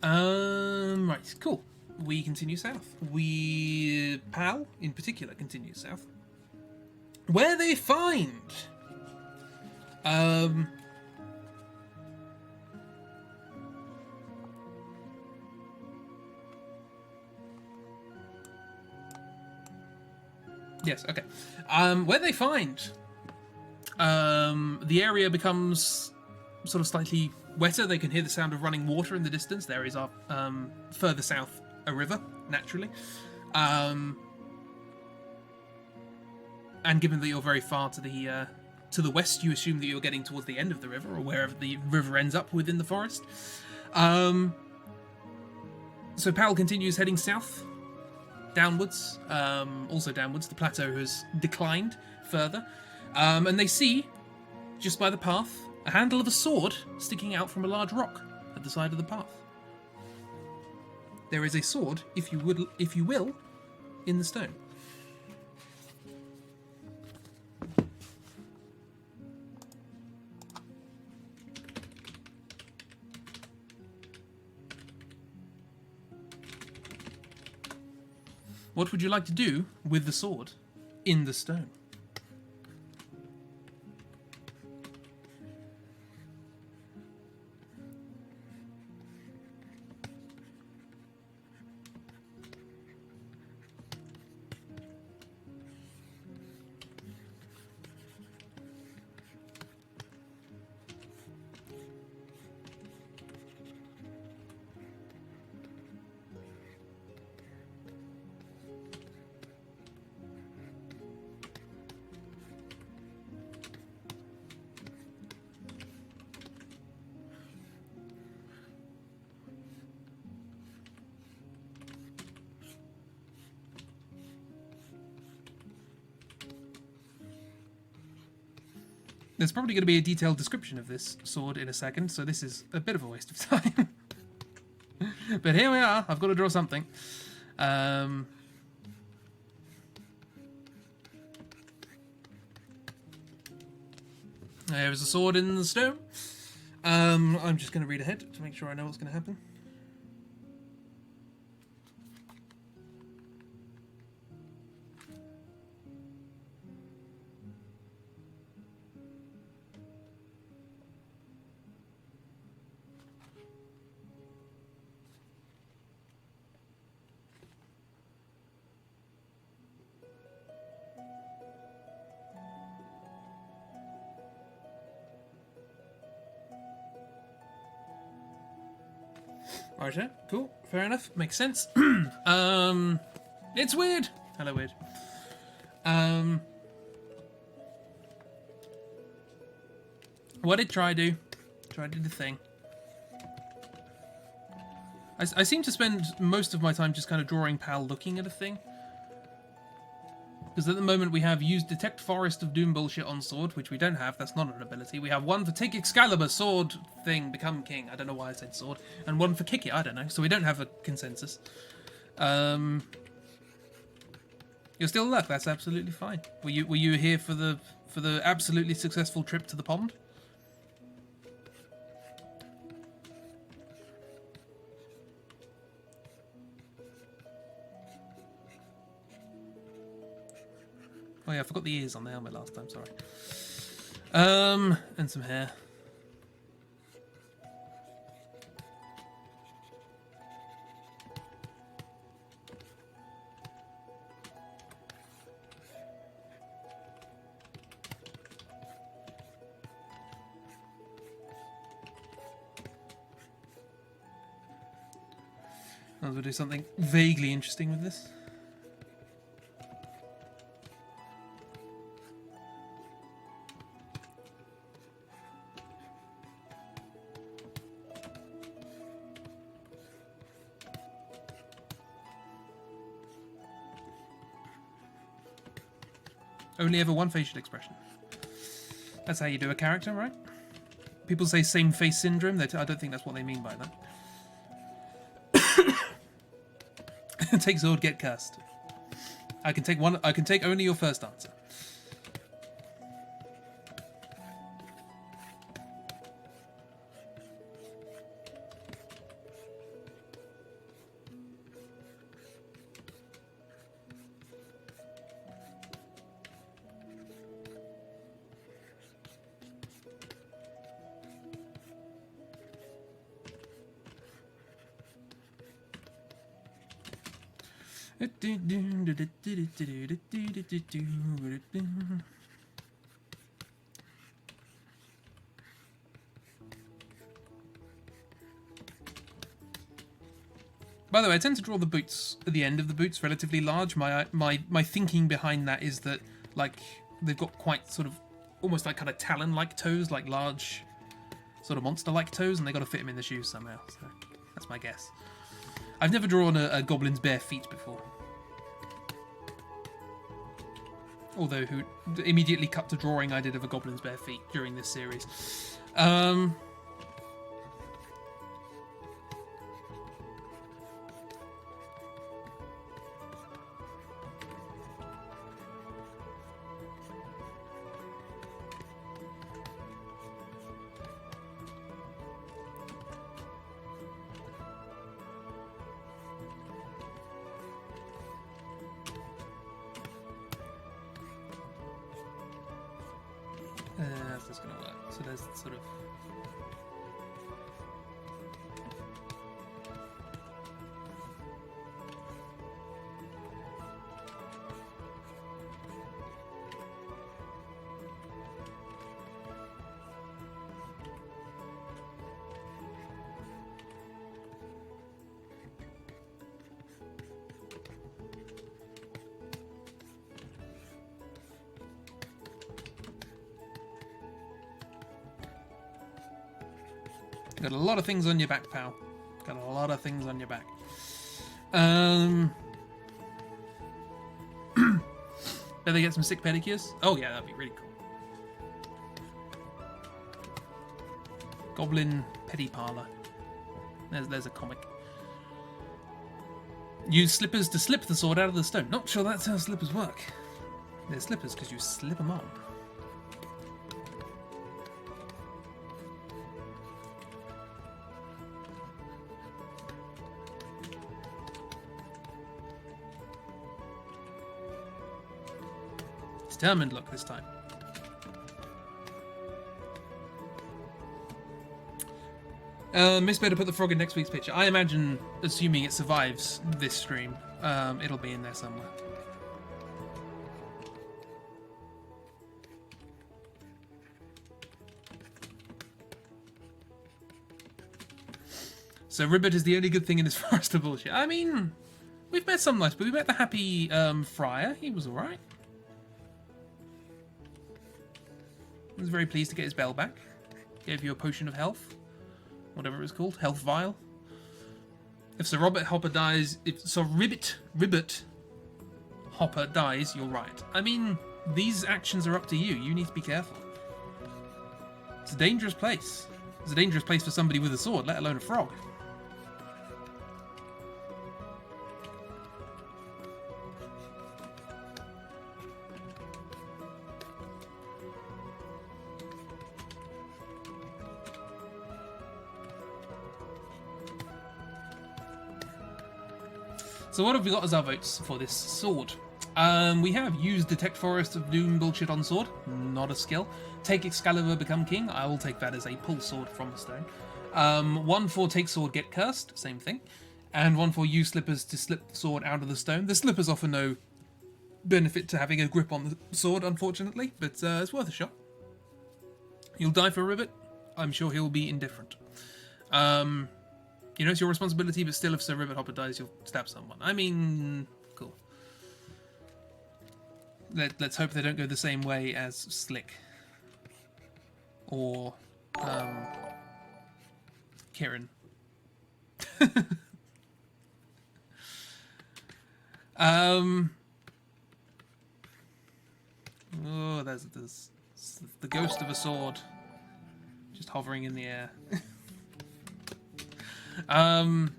Right, cool. We continue south. Pal, in particular, continues south. Where they find... Yes, okay. Where they find... the area becomes sort of slightly wetter. They can hear the sound of running water in the distance. There is further south a river, naturally. And given that you're very far to the west, you assume that you're getting towards the end of the river, or wherever the river ends up within the forest. So Pal continues heading south, downwards, also downwards. The plateau has declined further. And they see, just by the path, a handle of a sword sticking out from a large rock at the side of the path. There is a sword, if you will, in the stone. What would you like to do with the sword in the stone? There's probably going to be a detailed description of this sword in a second, so this is a bit of a waste of time. But here we are. I've got to draw something. There's a sword in the stone. I'm just going to read ahead to make sure I know what's going to happen. Right, cool, fair enough, makes sense. It's weird. Hello, weird. What did Try do? Try did the thing. I seem to spend most of my time just kind of drawing Pal looking at a thing. Because at the moment we have used Detect Forest of Doom bullshit on sword, which we don't have, that's not an ability. We have one for Take Excalibur, sword thing, become king. I don't know why I said sword. And one for Kick It, I don't know. So we don't have a consensus. You're still alive, that's absolutely fine. Were you here for the absolutely successful trip to the pond? Oh yeah, I forgot the ears on the helmet last time, sorry. And some hair. I'll do something vaguely interesting with this. Only ever one facial expression. That's how you do a character, right? People say same face syndrome. I don't think that's what they mean by that. Take sword, get cursed. I can take one. I can take only your first answer. By the way, I tend to draw the boots at the end of the boots relatively large. My thinking behind that is that, like, they've got quite sort of almost like kind of talon-like toes, like large sort of monster-like toes, and they got to fit them in the shoes somehow. So that's my guess. I've never drawn a goblin's bare feet before. Although, who immediately cut to drawing I did of a goblin's bare feet during this series. That's going to work. So there's sort of... Got a lot of things on your back, pal. Got a lot of things on your back. Better get some sick pedicures? Oh yeah, that'd be really cool. Goblin Pedi Parlor. There's a comic. Use slippers to slip the sword out of the stone. Not sure that's how slippers work. They're slippers because you slip them on. Determined look this time. Miss better put the frog in next week's picture. I imagine, assuming it survives this stream, it'll be in there somewhere. So Ribbit is the only good thing in this forest of bullshit. I mean, we've met some nice, but we met the happy friar. He was alright. I was very pleased to get his bell back. Gave you a potion of health. Whatever it was called. Health vial. If Sir Robert Hopper dies... If Sir Ribbit Hopper dies, you're right. I mean, these actions are up to you. You need to be careful. It's a dangerous place. It's a dangerous place for somebody with a sword, let alone a frog. So what have we got as our votes for this sword? We have used Detect Forest of Doom bullshit on sword. Not a skill. Take Excalibur, become king. I will take that as a pull sword from the stone. 1 for take sword, get cursed. Same thing. And 1 for use slippers to slip the sword out of the stone. The slippers offer no benefit to having a grip on the sword, unfortunately. But it's worth a shot. You'll die for a ribbit. I'm sure he'll be indifferent. You know it's your responsibility, but still, if Sir Ribbit Hopper dies, you'll stab someone. I mean, cool. Let's hope they don't go the same way as Slick. Or, Kieran. Oh, there's the ghost of a sword just hovering in the air. Hello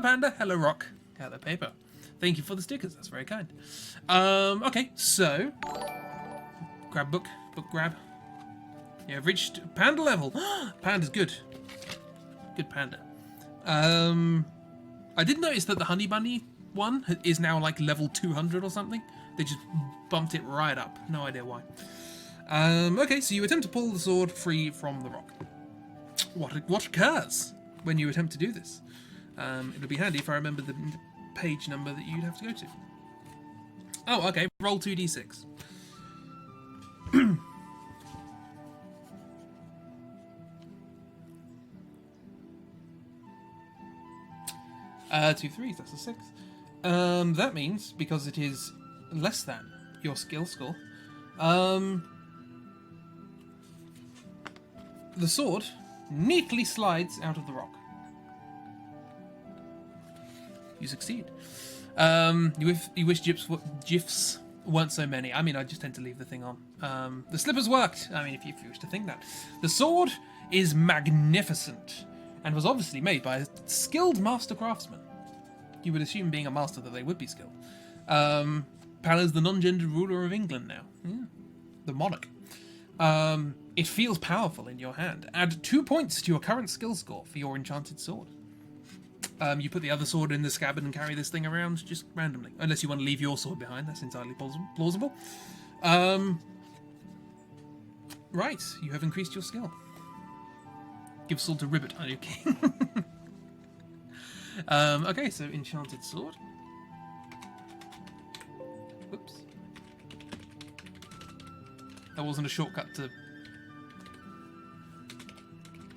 Panda, hello Rock, hello Paper. Thank you for the stickers, that's very kind. Okay, so grab book grab. Yeah, I've reached Panda level. Panda's good. Good Panda. I did notice that the Honey Bunny one is now like level 200 or something. They just bumped it right up. No idea why. Okay, so you attempt to pull the sword free from the rock. What occurs when you attempt to do this? It'll be handy if I remember the page number that you'd have to go to. Oh, okay. Roll 2d6. 2 3s, that's a 6. That means, because it is less than your skill score, the sword neatly slides out of the rock. You succeed. You wish GIFs weren't so many. I mean, I just tend to leave the thing on. The slippers worked. I mean, if you wish to think that. The sword is magnificent and was obviously made by a skilled master craftsman. You would assume, being a master, that they would be skilled. Pala's the non-gendered ruler of England now. Yeah. The monarch. It feels powerful in your hand. Add 2 points to your current skill score for your enchanted sword. You put the other sword in the scabbard and carry this thing around just randomly. Unless you want to leave your sword behind, that's entirely plausible. Right, you have increased your skill. Give sword to Ribbit. Are you king? Okay, so enchanted sword. Oops. That wasn't a shortcut to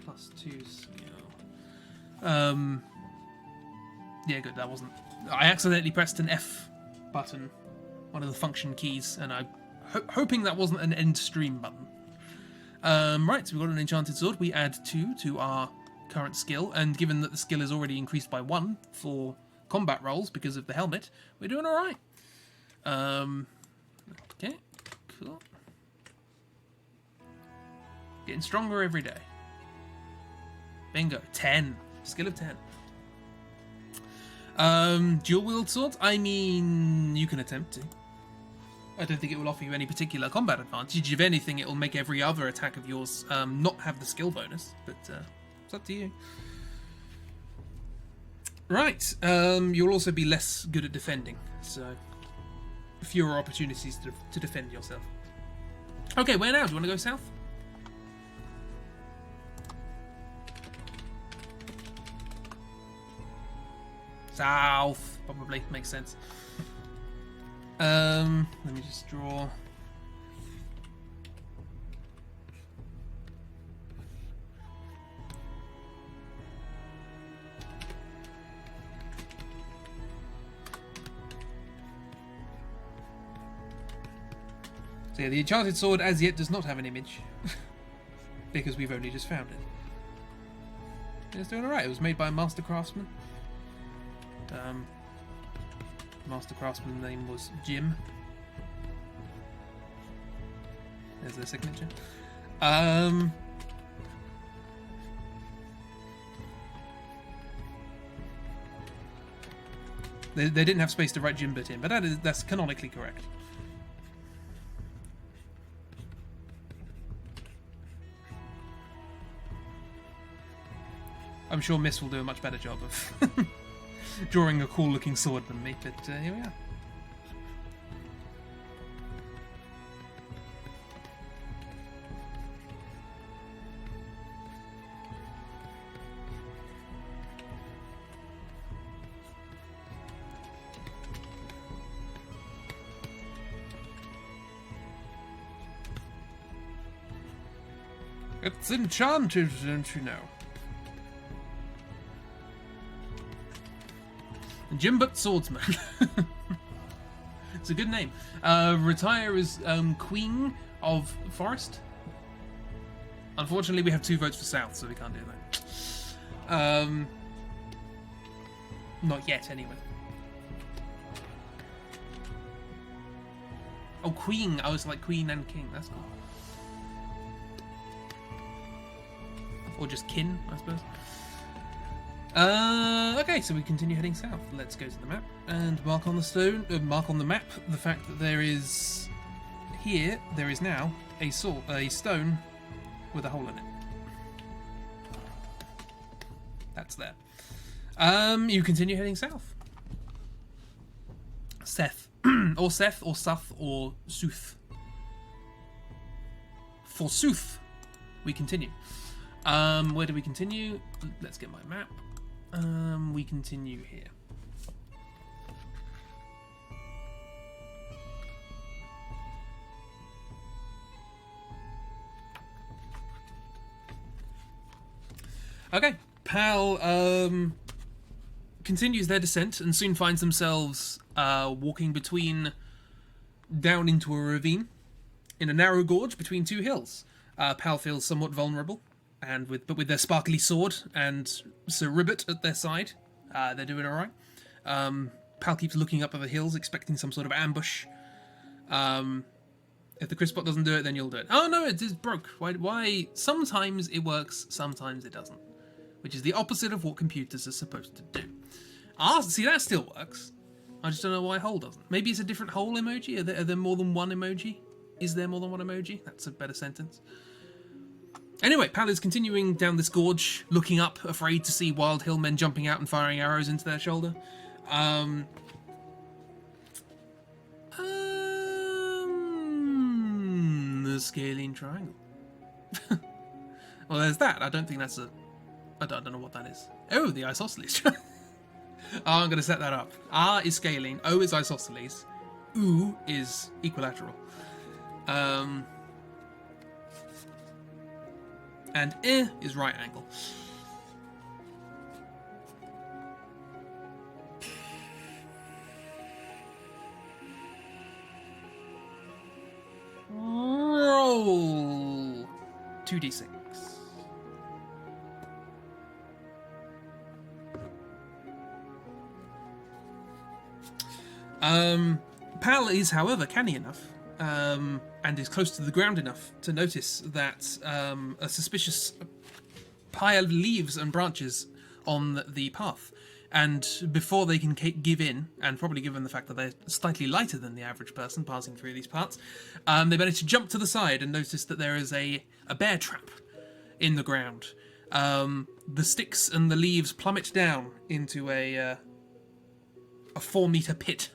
+2 skill. Yeah, good, that wasn't... I accidentally pressed an F button, one of the function keys, and I'm hoping that wasn't an end stream button. Right, so we've got an enchanted sword. We add 2 to our current skill, and given that the skill is already increased by 1 for combat rolls because of the helmet, we're doing alright. Okay, cool. Getting stronger every day. Bingo, 10. Skill of 10. Dual wield swords? I mean, you can attempt to. I don't think it will offer you any particular combat advantage. If anything, it will make every other attack of yours not have the skill bonus, but it's up to you. Right, you'll also be less good at defending, so fewer opportunities to defend yourself. Okay, where now? Do you want to go south? South, probably, makes sense. Let me just draw. So yeah, the enchanted sword as yet does not have an image, because we've only just found it. It's doing alright. It was made by a master craftsman. Master craftsman's name was Jim. There's their signature. They didn't have space to write Jimbit in, but that's canonically correct. I'm sure Miss will do a much better job of drawing a cool looking sword than me, but here we are. It's enchanted, don't you know? Jimbut Swordsman. It's a good name. Retire as Queen of Forest. Unfortunately, we have 2 votes for South, so we can't do that. Not yet, anyway. Oh, Queen. I was like Queen and King. That's cool. Or just kin, I suppose. Okay, so we continue heading south. Let's go to the map and mark on the mark on the map the fact that there is now a stone with a hole in it. That's there. You continue heading south. Seth, or Seth, or Suth, or Sooth. Forsooth, we continue. Where do we continue? Let's get my map. We continue here. Okay, Pal continues their descent and soon finds themselves walking down into a ravine in a narrow gorge between 2 hills. Pal feels somewhat vulnerable, but with their sparkly sword and Sir Ribbit at their side, they're doing all right. Pal keeps looking up at the hills, expecting some sort of ambush. If the Crispbot doesn't do it, then you'll do it. Oh no, it is broke. Why? Sometimes it works, sometimes it doesn't. Which is the opposite of what computers are supposed to do. See, that still works. I just don't know why hole doesn't. Maybe it's a different hole emoji? Are there more than one emoji? Is there more than one emoji? That's a better sentence. Anyway, Pal is continuing down this gorge, looking up, afraid to see wild hillmen jumping out and firing arrows into their shoulder. The scaling triangle. Well, there's that. I don't think that's I don't know what that is. Oh, the isosceles. Oh, I'm going to set that up. R is scaling, O is isosceles, U is equilateral. And I is right angle. Roll 2d6. Pal is, however, canny enough, and is close to the ground enough to notice that a suspicious pile of leaves and branches on the path. And before they can give in, and probably given the fact that they're slightly lighter than the average person passing through these parts, they manage to jump to the side and notice that there is a bear trap in the ground. The sticks and the leaves plummet down into a 4-meter pit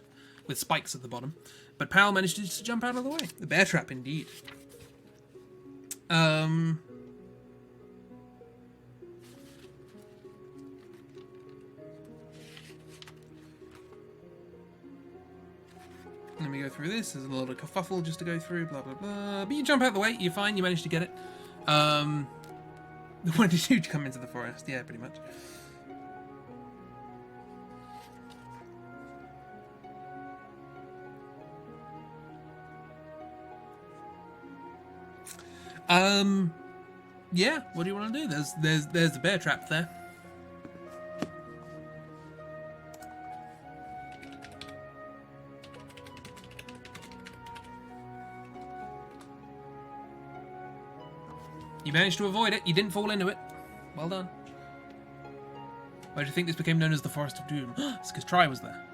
with spikes at the bottom, but Pal manages to jump out of the way. The bear trap, indeed. Let me go through this. There's a lot of kerfuffle just to go through, blah, blah, blah. But you jump out of the way, you're fine, you manage to get it. When did you come into the forest? Yeah, pretty much. Yeah, what do you want to do? There's the bear trap there. You managed to avoid it. You didn't fall into it. Well done. Why do you think this became known as the Forest of Doom? It's because Try was there.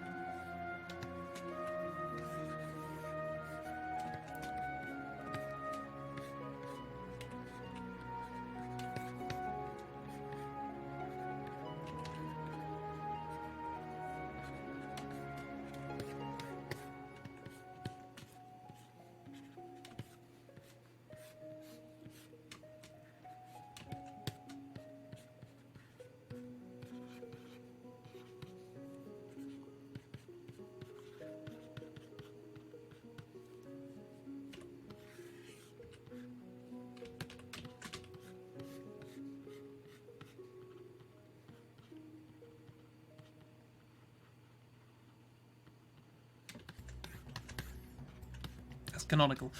canonical.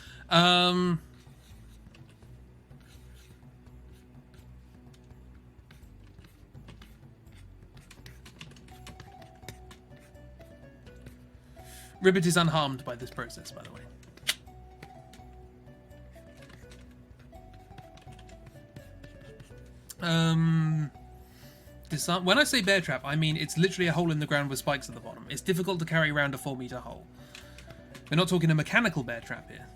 Ribbit is unharmed by this process, by the way. When I say bear trap, I mean it's literally a hole in the ground with spikes at the bottom. It's difficult to carry around a 4-meter hole. We're not talking a mechanical bear trap here.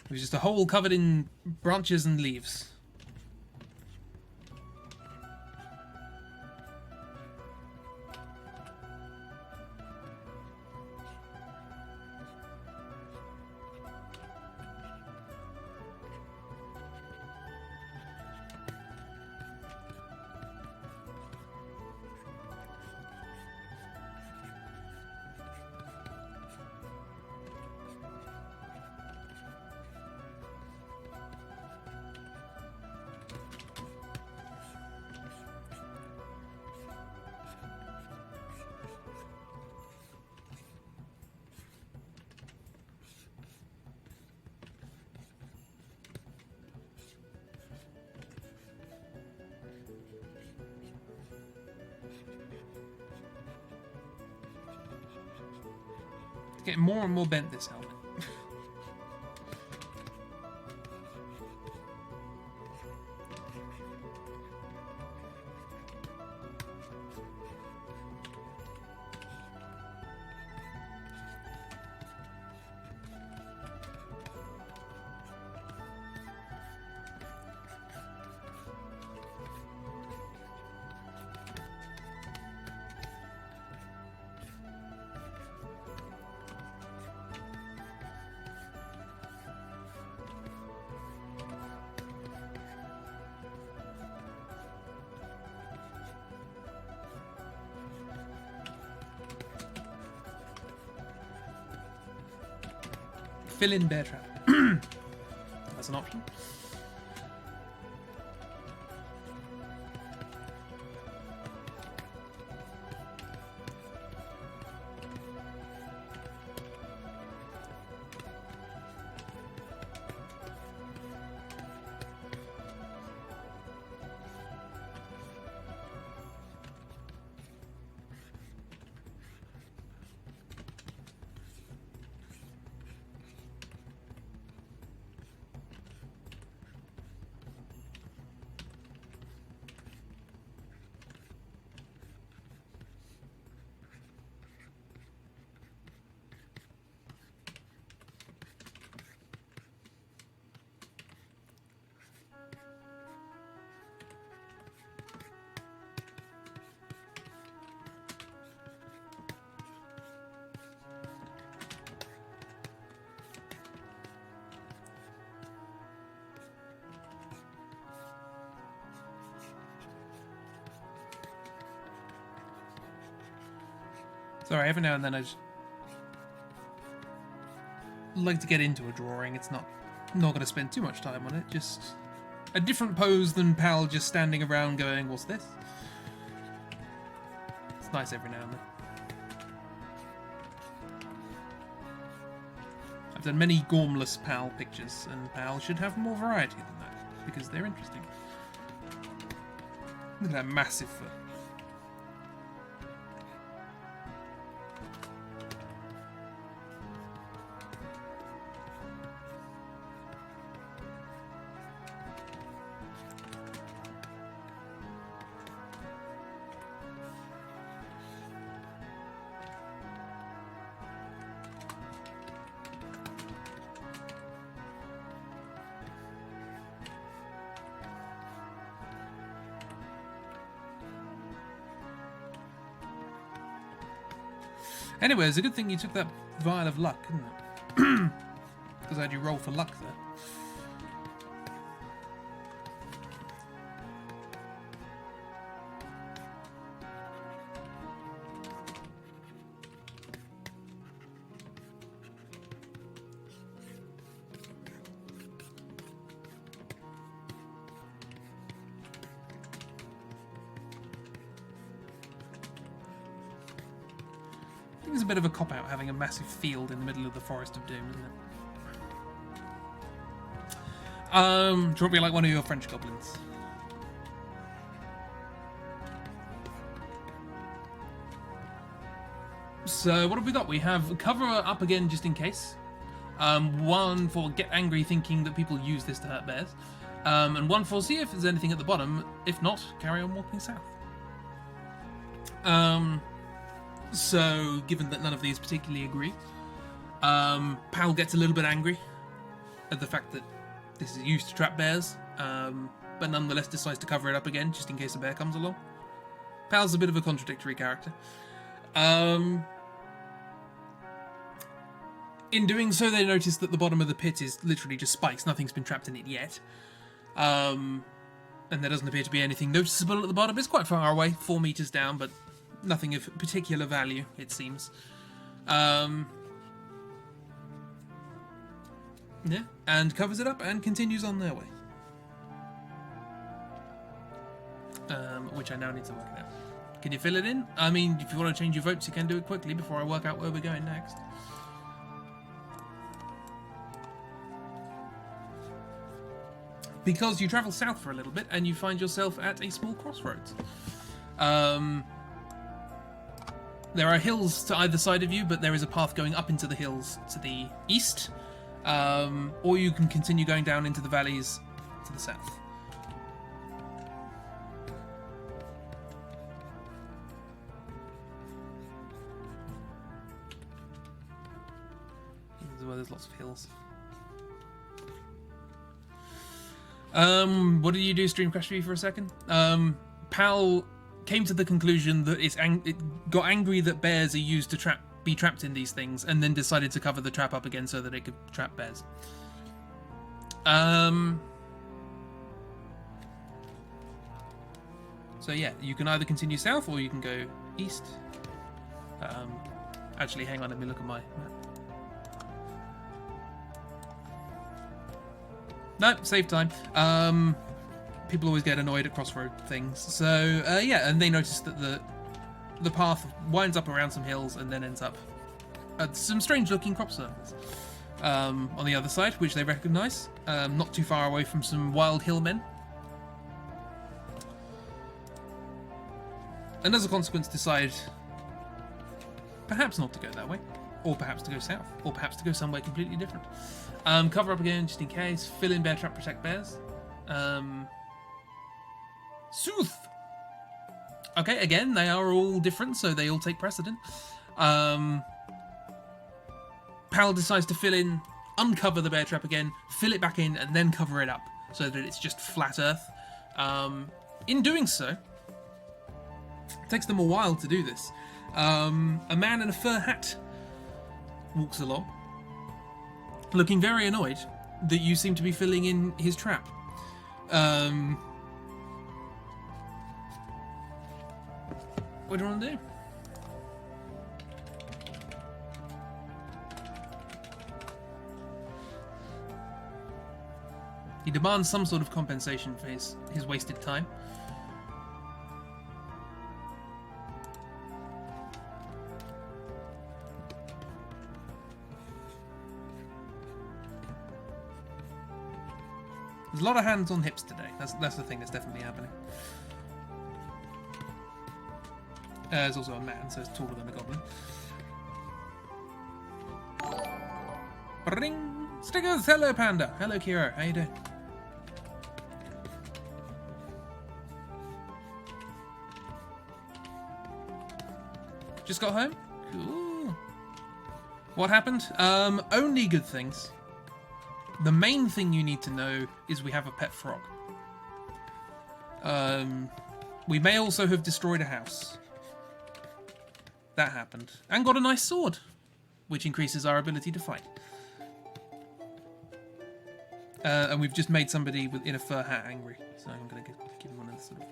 It was just a hole covered in branches and leaves. It's getting more and more bent, this helmet. Fill in bear trap. That's an option. Sorry, every now and then I just like to get into a drawing. It's not going to spend too much time on it. Just a different pose than Pal just standing around going, "What's this?" It's nice every now and then. I've done many gormless Pal pictures, and Pal should have more variety than that because they're interesting. Look at that massive foot. Anyway, it's a good thing you took that vial of luck, isn't it? Because I had you roll for luck there. Seems a bit of a cop-out having a massive field in the middle of the Forest of Doom, isn't it? Do you want me like one of your French goblins? So what have we got? We have cover up again just in case. One for get angry thinking that people use this to hurt bears. And one for see if there's anything at the bottom. If not, carry on walking south. So given that none of these particularly agree, Pal gets a little bit angry at the fact that this is used to trap bears, but nonetheless decides to cover it up again just in case a bear comes along. Pal's a bit of a contradictory character. In doing so, they notice that the bottom of the pit is literally just spikes. Nothing's been trapped in it yet. And there doesn't appear to be anything noticeable at the bottom. It's quite far away, 4 meters down, but nothing of particular value, it seems. Yeah, and covers it up and continues on their way. Which I now need to work it out. Can you fill it in? I mean, if you want to change your votes, you can do it quickly before I work out where we're going next. Because you travel south for a little bit and you find yourself at a small crossroads. There are hills to either side of you, but there is a path going up into the hills to the east. Or you can continue going down into the valleys to the south. This is where there's lots of hills. What did you do, Stream Crash Review, for a second? Pal came to the conclusion that it got angry that bears are used to be trapped in these things, and then decided to cover the trap up again so that it could trap bears. So yeah, you can either continue south or you can go east. Actually, hang on, let me look at my map. No, save time. People always get annoyed at crossroad things. So, yeah, and they notice that the path winds up around some hills and then ends up at some strange-looking crop circles on the other side, which they recognise, not too far away from some wild hillmen. And as a consequence, decide perhaps not to go that way, or perhaps to go south, or perhaps to go somewhere completely different. Cover up again just in case. Fill in bear trap, protect bears. Sooth. Okay, again, they are all different, so they all take precedent. Pal decides to fill in, uncover the bear trap again, fill it back in, and then cover it up so that it's just flat earth. In doing so, it takes them a while to do this. A man in a fur hat walks along, looking very annoyed that you seem to be filling in his trap. What do you want to do? He demands some sort of compensation for his wasted time. There's a lot of hands on hips today. That's the thing that's definitely happening. There's also a man, so it's taller than a goblin. Ring! Stickers! Hello, Panda! Hello, Kiro. How you doing? Just got home? Cool. What happened? Only good things. The main thing you need to know is we have a pet frog. We may also have destroyed a house. That happened. And got a nice sword, which increases our ability to fight. And we've just made somebody in a fur hat angry. So I'm going to give him one of the sort of...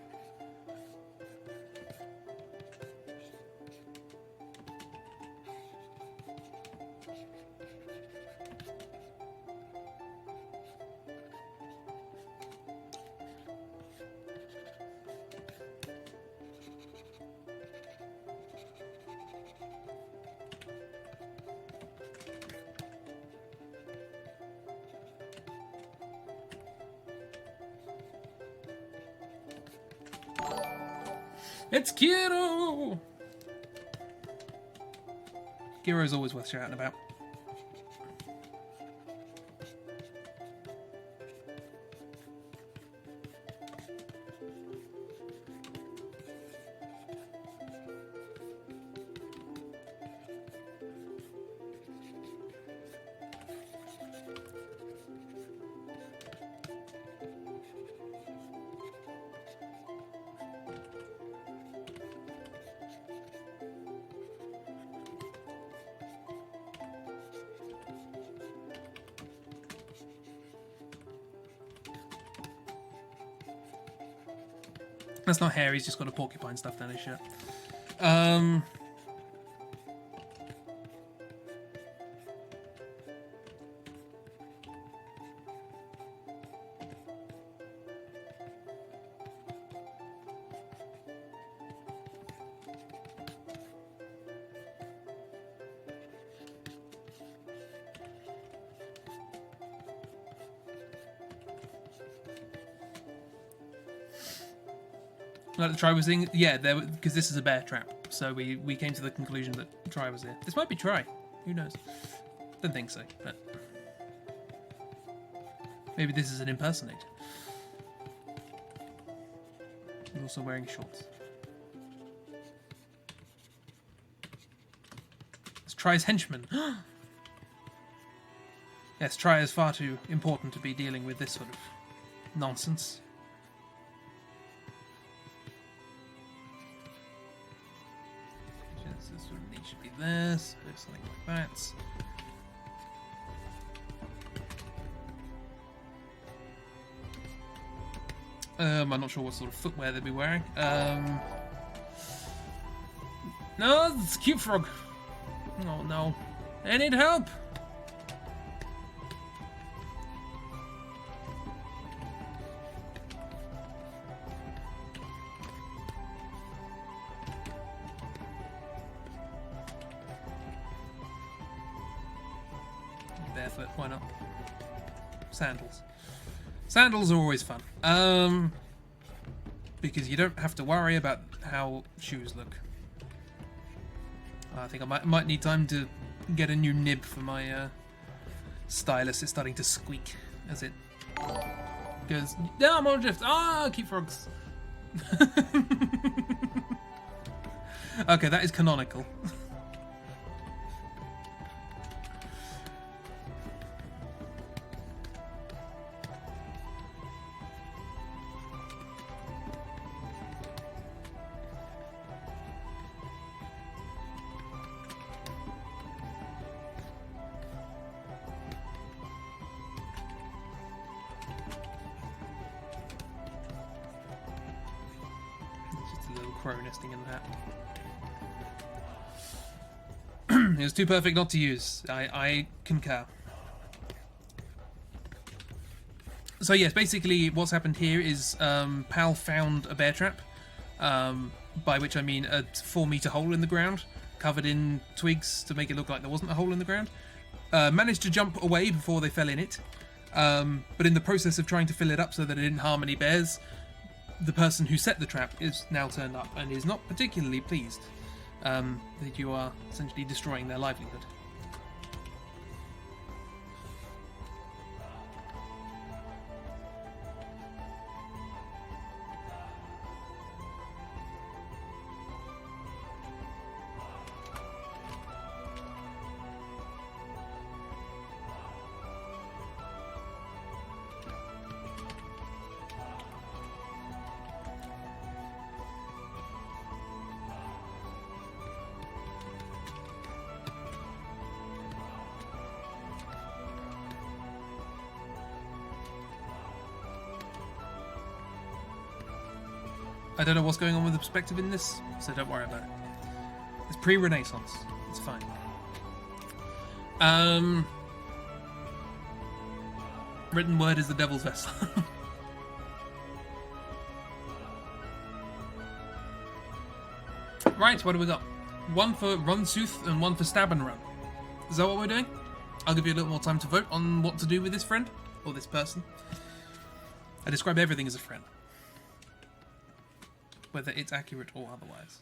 It's Kiro! Kiro's always worth shouting about. That's not hair, he's just got a porcupine stuff down his shirt. Like the Try was in, yeah, because this is a bear trap, so we came to the conclusion that Try was here. This might be Try, who knows? Don't think so, but maybe this is an impersonator. He's also wearing shorts. It's Try's henchman. Yes, Try is far too important to be dealing with this sort of nonsense. Should be this, something like that. I'm not sure what sort of footwear they'd be wearing. No, it's a cute frog. Oh no, I need help. Barefoot, why not? Sandals. Sandals are always fun. Because you don't have to worry about how shoes look. I think I might need time to get a new nib for my stylus. It's starting to squeak as it goes. Yeah, I'm on drift. Ah, keep frogs. Okay, that is canonical. Crow nesting in the hat. It was too perfect not to use. I concur. So yes, basically what's happened here is Pal found a bear trap, by which I mean a 4-meter hole in the ground, covered in twigs to make it look like there wasn't a hole in the ground. Managed to jump away before they fell in it, but in the process of trying to fill it up so that it didn't harm any bears, the person who set the trap is now turned up and is not particularly pleased that you are essentially destroying their livelihood. I don't know what's going on with the perspective in this, so don't worry about it. It's pre-Renaissance. It's fine. Written word is the devil's vessel. Right, what do we got? One for Run Sooth and one for Stab and Run. Is that what we're doing? I'll give you a little more time to vote on what to do with this friend, or this person. I describe everything as a friend. whether it's accurate or otherwise.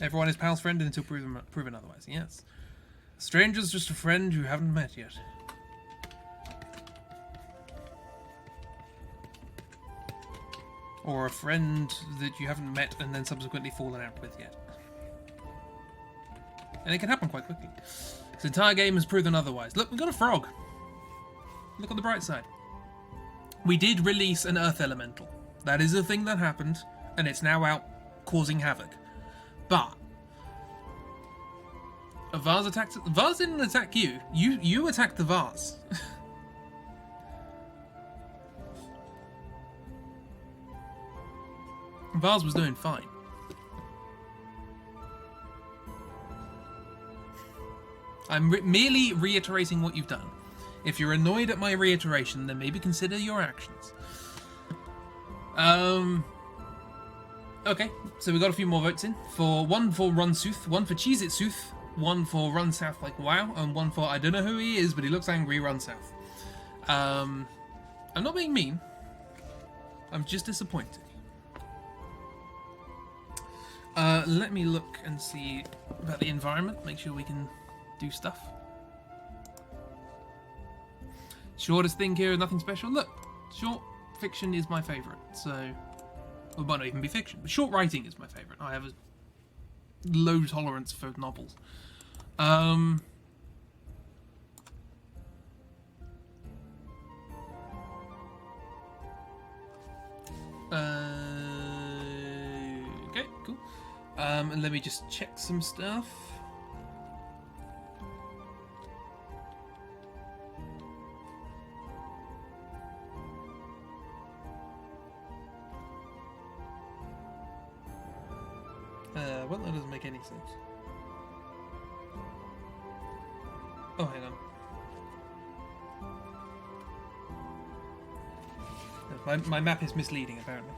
Everyone is pal's friend until proven otherwise. Yes. A stranger's just a friend you haven't met yet. Or a friend that you haven't met and then subsequently fallen out with yet. And it can happen quite quickly. This entire game has proven otherwise. Look, we got a frog. Look on the bright side. We did release an Earth Elemental. That is a thing that happened, and it's now out causing havoc. But a vase attacked. The vase didn't attack you. You attacked the vase. Vase was doing fine. I'm merely reiterating what you've done. If you're annoyed at my reiteration, then maybe consider your actions. Okay, so we got a few more votes in. One for Run Sooth, one for Cheese It Sooth, one for Run South like wow, and one for I don't know who he is, but he looks angry, Run South. I'm not being mean. I'm just disappointed. Let me look and see about the environment, make sure we can do stuff. Shortest thing here, nothing special. Look, short fiction is my favourite, so... Well, it might not even be fiction, but short writing is my favourite. I have a low tolerance for novels. Okay, cool. And let me just check some stuff. Well, that doesn't make any sense. Oh, hang on. My map is misleading, apparently.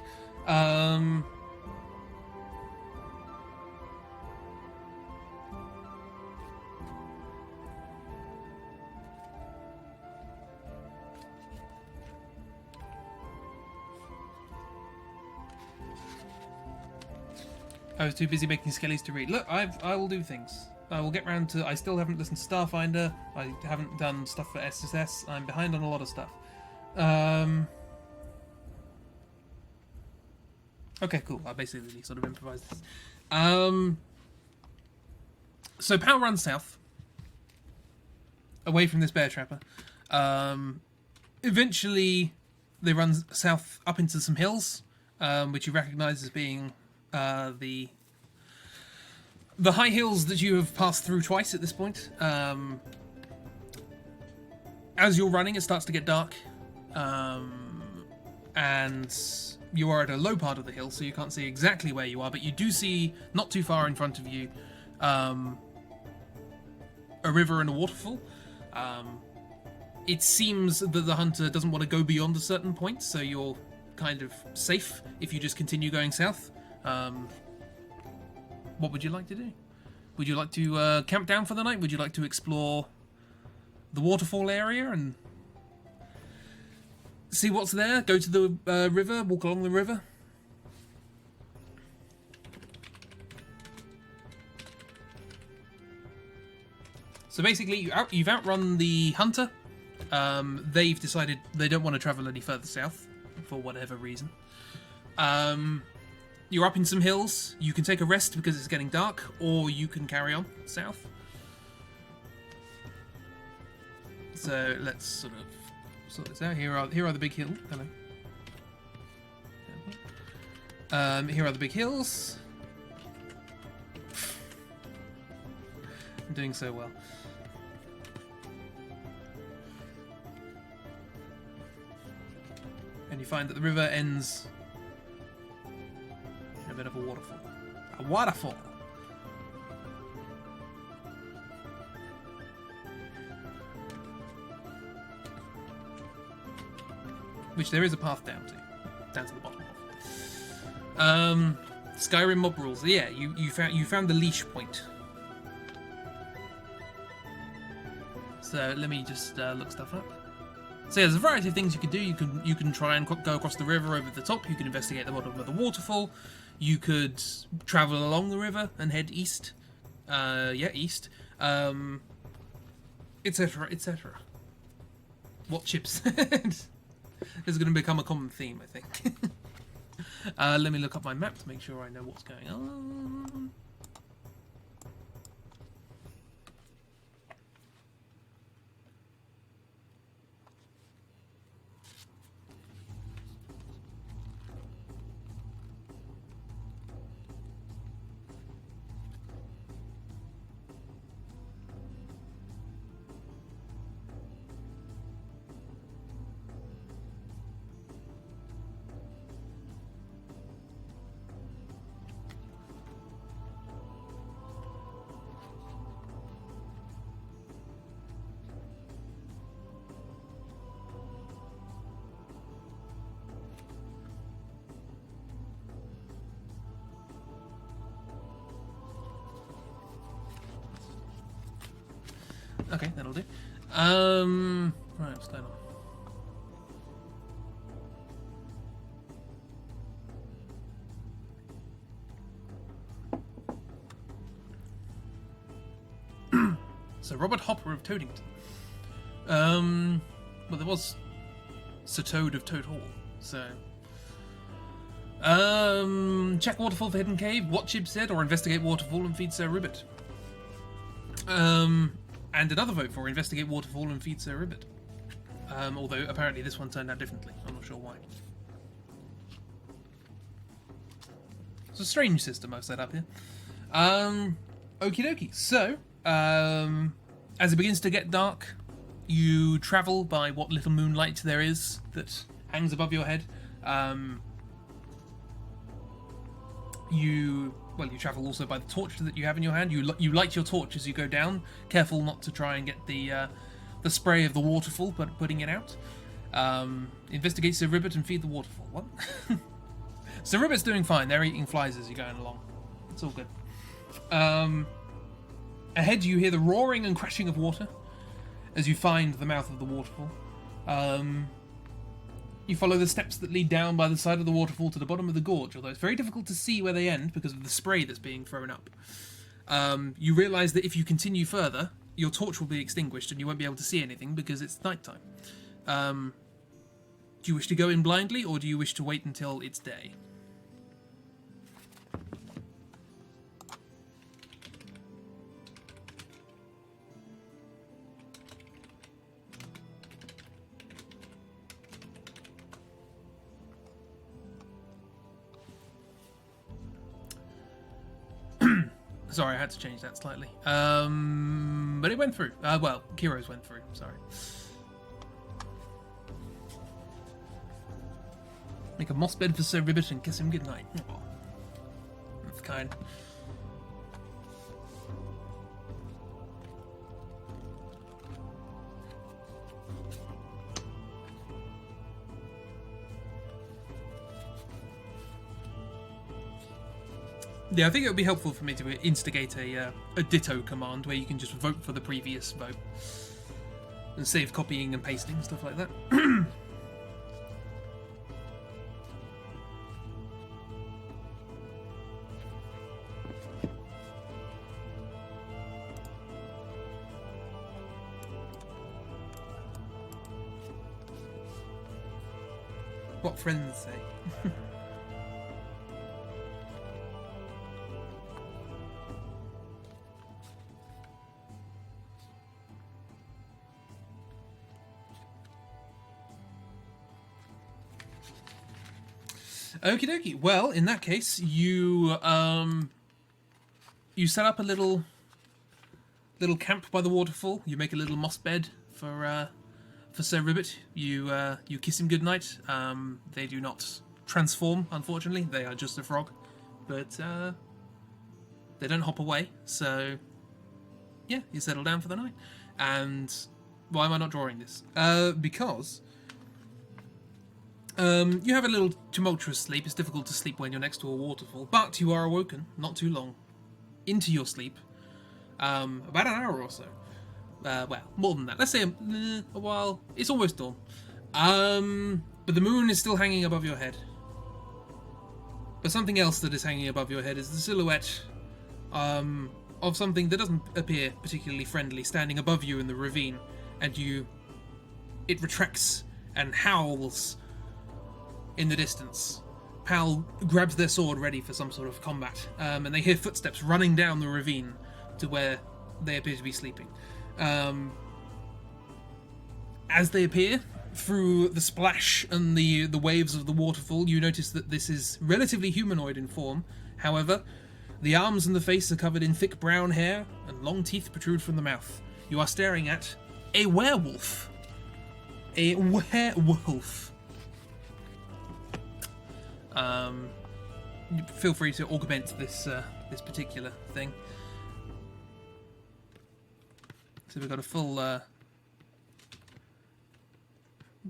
I was too busy making skellies to read. Look, I will do things. I will get round to... I still haven't listened to Starfinder. I haven't done stuff for SSS. I'm behind on a lot of stuff. Okay, cool. I basically sort of improvised this. So Power runs south. Away from this bear trapper. Eventually, they run south up into some hills, which you recognise as being... the high hills that you have passed through twice at this point. As you're running, it starts to get dark, and you are at a low part of the hill, so you can't see exactly where you are, but you do see, not too far in front of you, a river and a waterfall. It seems that the hunter doesn't want to go beyond a certain point, so you're kind of safe if you just continue going south. What would you like to do? Would you like to camp down for the night? Would you like to explore the waterfall area and see what's there? Go to the river, walk along the river? So basically, you've outrun the hunter. They've decided they don't want to travel any further south for whatever reason. You're up in some hills. You can take a rest because it's getting dark, or you can carry on south. So let's sort of sort this out. Here are the big hills. Hello. Here are the big hills. I'm doing so well. And you find that the river ends in a bit of a waterfall. A waterfall! Which there is a path down to the bottom of. Skyrim mob rules. Yeah, you found the leash point. So let me just look stuff up. So yeah, there's a variety of things you can do. You can try and go across the river over the top. You can investigate the bottom of the waterfall. You could travel along the river and head east. East. Etc. Etc. What Chip said is going to become a common theme, I think. Let me look up my map to make sure I know what's going on. Okay, that'll do. Right, what's going on? So Robert Hopper of Toadington. Well, there was Sir Toad of Toad Hall. So, check waterfall for hidden cave. What Chib said, or investigate waterfall and feed Sir Ribbit. And another vote for investigate waterfall and feed Sir Ribbit. Although apparently this one turned out differently. I'm not sure why. It's a strange system I've set up here. Okie dokie. So, as it begins to get dark, you travel by what little moonlight there is that hangs above your head. You travel also by the torch that you have in your hand. You light your torch as you go down, careful not to try and get the spray of the waterfall, but putting it out. Investigate Sir Ribbit and feed the waterfall. What? Sir Ribbit's doing fine. They're eating flies as you're going along. It's all good. Ahead you hear the roaring and crashing of water as you find the mouth of the waterfall. You follow the steps that lead down by the side of the waterfall to the bottom of the gorge, although it's very difficult to see where they end because of the spray that's being thrown up. You realise that if you continue further, your torch will be extinguished and you won't be able to see anything because it's nighttime. Do you wish to go in blindly, or do you wish to wait until it's day? Sorry, I had to change that slightly. But it went through. Well, Kiro's went through, sorry. Make a moss bed for Sir Ribbit and kiss him goodnight. Oh, that's kind. Yeah, I think it would be helpful for me to instigate a ditto command where you can just vote for the previous vote and save copying and pasting, stuff like that. What friends say. Okie dokie. Well, in that case, you set up a little camp by the waterfall. You make a little moss bed for Sir Ribbit. You kiss him goodnight. They do not transform, unfortunately. They are just a frog, but they don't hop away. So yeah, you settle down for the night. And why am I not drawing this? Because You have a little tumultuous sleep. It's difficult to sleep when you're next to a waterfall, but you are awoken not too long into your sleep. About an hour or so. Well, more than that. Let's say a while. It's almost dawn. But the moon is still hanging above your head. But something else that is hanging above your head is the silhouette of something that doesn't appear particularly friendly standing above you in the ravine, and it retracts and howls in the distance. Pal grabs their sword ready for some sort of combat, and they hear footsteps running down the ravine to where they appear to be sleeping. As they appear through the splash and the waves of the waterfall, you notice that this is relatively humanoid in form. However, the arms and the face are covered in thick brown hair, and long teeth protrude from the mouth. You are staring at a werewolf. A werewolf. Feel free to augment this particular thing. So we've got a full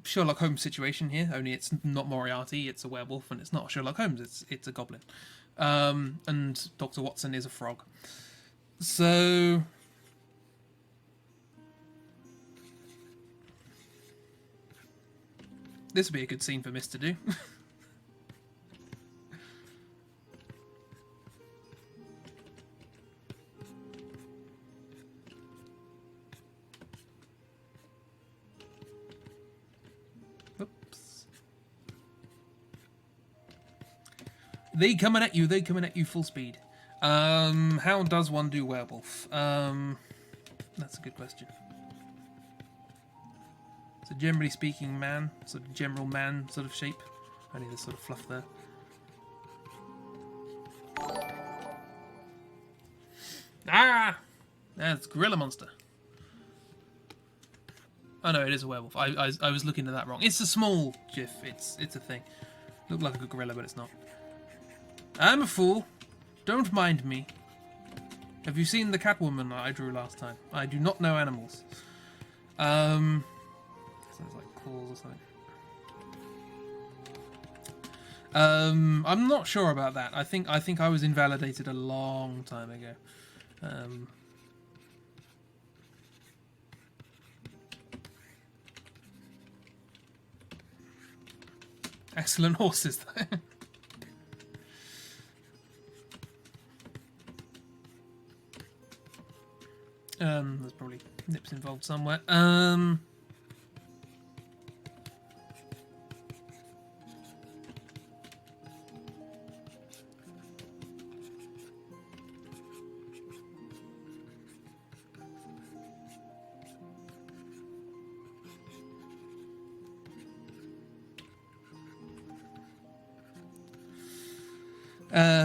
Sherlock Holmes situation here, only it's not Moriarty, it's a werewolf, and it's not Sherlock Holmes, it's a goblin. And Dr. Watson is a frog. So this would be a good scene for Miss to do. Oops. They coming at you full speed. How does one do werewolf? That's a good question. So generally speaking, man, sort of general man sort of shape. Only this sort of fluff there. Ah! That's Gorilla Monster. Oh no, it is a werewolf. I was looking at that wrong. It's a small GIF. It's a thing. Looked like a gorilla, but it's not. I'm a fool. Don't mind me. Have you seen the Catwoman that I drew last time? I do not know animals. Sounds like claws or something. I'm not sure about that. I think I was invalidated a long time ago. Excellent horses, though. There's probably nips involved somewhere.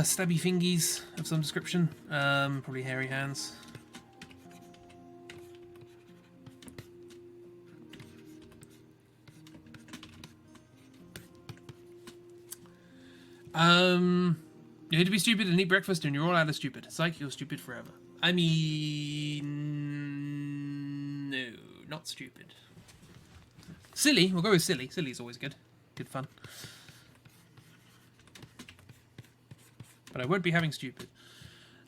Stabby fingies of some description. Probably hairy hands. You need to be stupid and eat breakfast and you're all out of stupid. Psych, you're stupid forever. I mean... no, not stupid. Silly, we'll go with silly. Silly's always good. Good fun. But I won't be having stupid.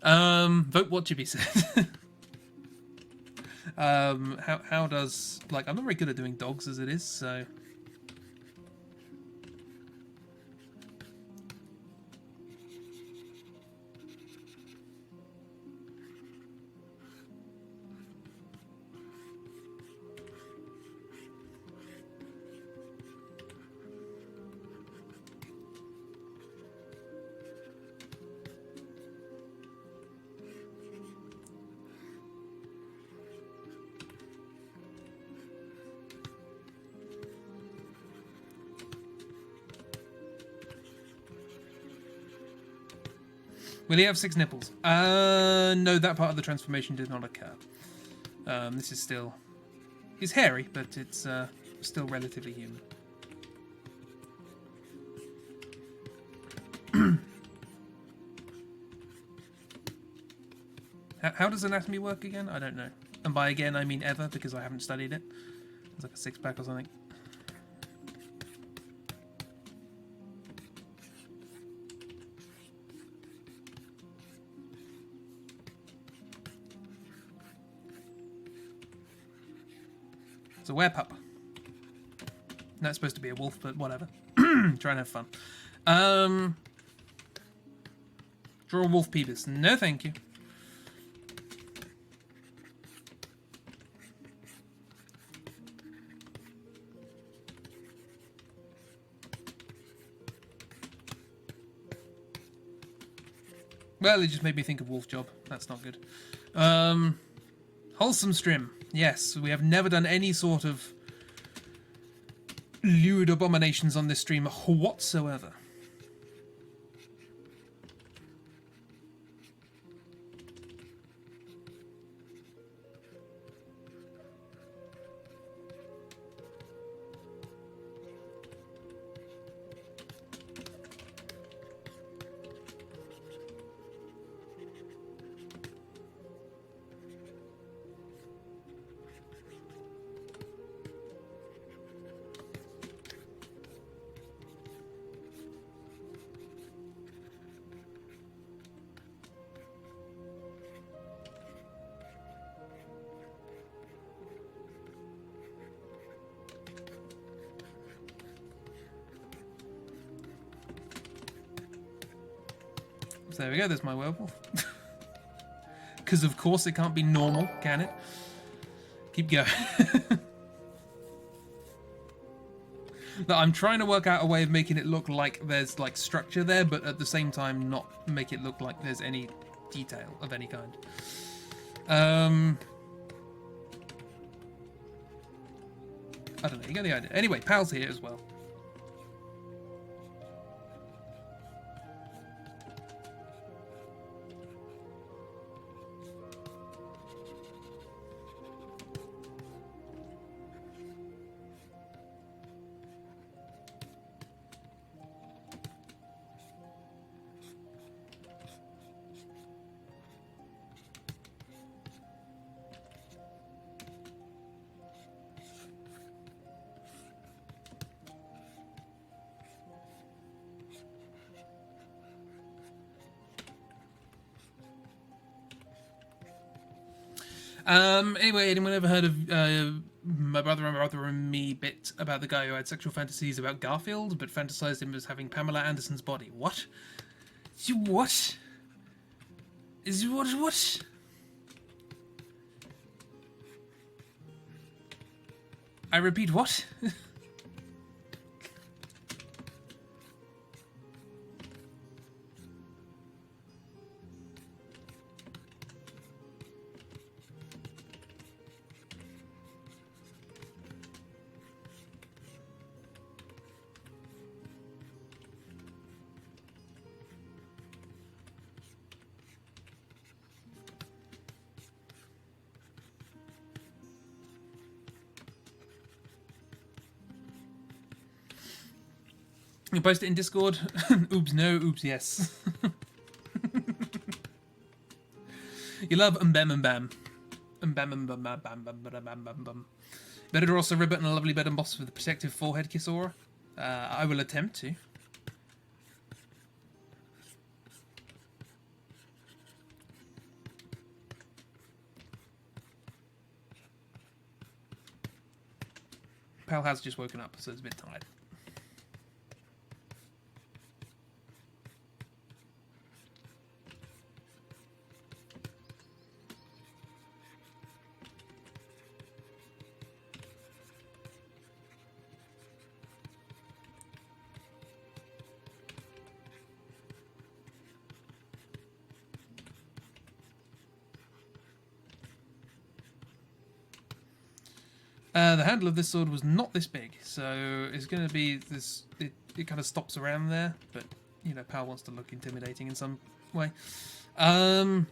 Vote what Chibi said. How does... like, I'm not very good at doing dogs as it is, so... Will he have 6 nipples? No, that part of the transformation did not occur. This is still... He's hairy, but it's still relatively human. How does anatomy work again? I don't know. And by again, I mean ever, because I haven't studied it. It's like a 6-pack or something. It's a werepup. That's supposed to be a wolf, but whatever. Try and have fun. Draw a wolf Peebus. No, thank you. Well, it just made me think of Wolf Job. That's not good. Wholesome Strim. Yes, we have never done any sort of lewd abominations on this stream whatsoever. So there we go, there's my werewolf. Because of course it can't be normal, can it? Keep going. No, I'm trying to work out a way of making it look like there's like structure there, but at the same time not make it look like there's any detail of any kind. I don't know, you get the idea. Anyway, Pal's here as well. Anyway, anyone ever heard of my brother and me bit about the guy who had sexual fantasies about Garfield, but fantasized him as having Pamela Anderson's body? What? What? What? I repeat, what? You post it in Discord? Oops, no. Oops, yes. You love bam. Bam. Better draw a ribbon and a lovely bed and boss with a protective forehead kiss aura. I will attempt to. Pal has just woken up, so it's a bit tired. The handle of this sword was not this big, so it's going to be this. It kind of stops around there, but you know, Pal wants to look intimidating in some way. I mean,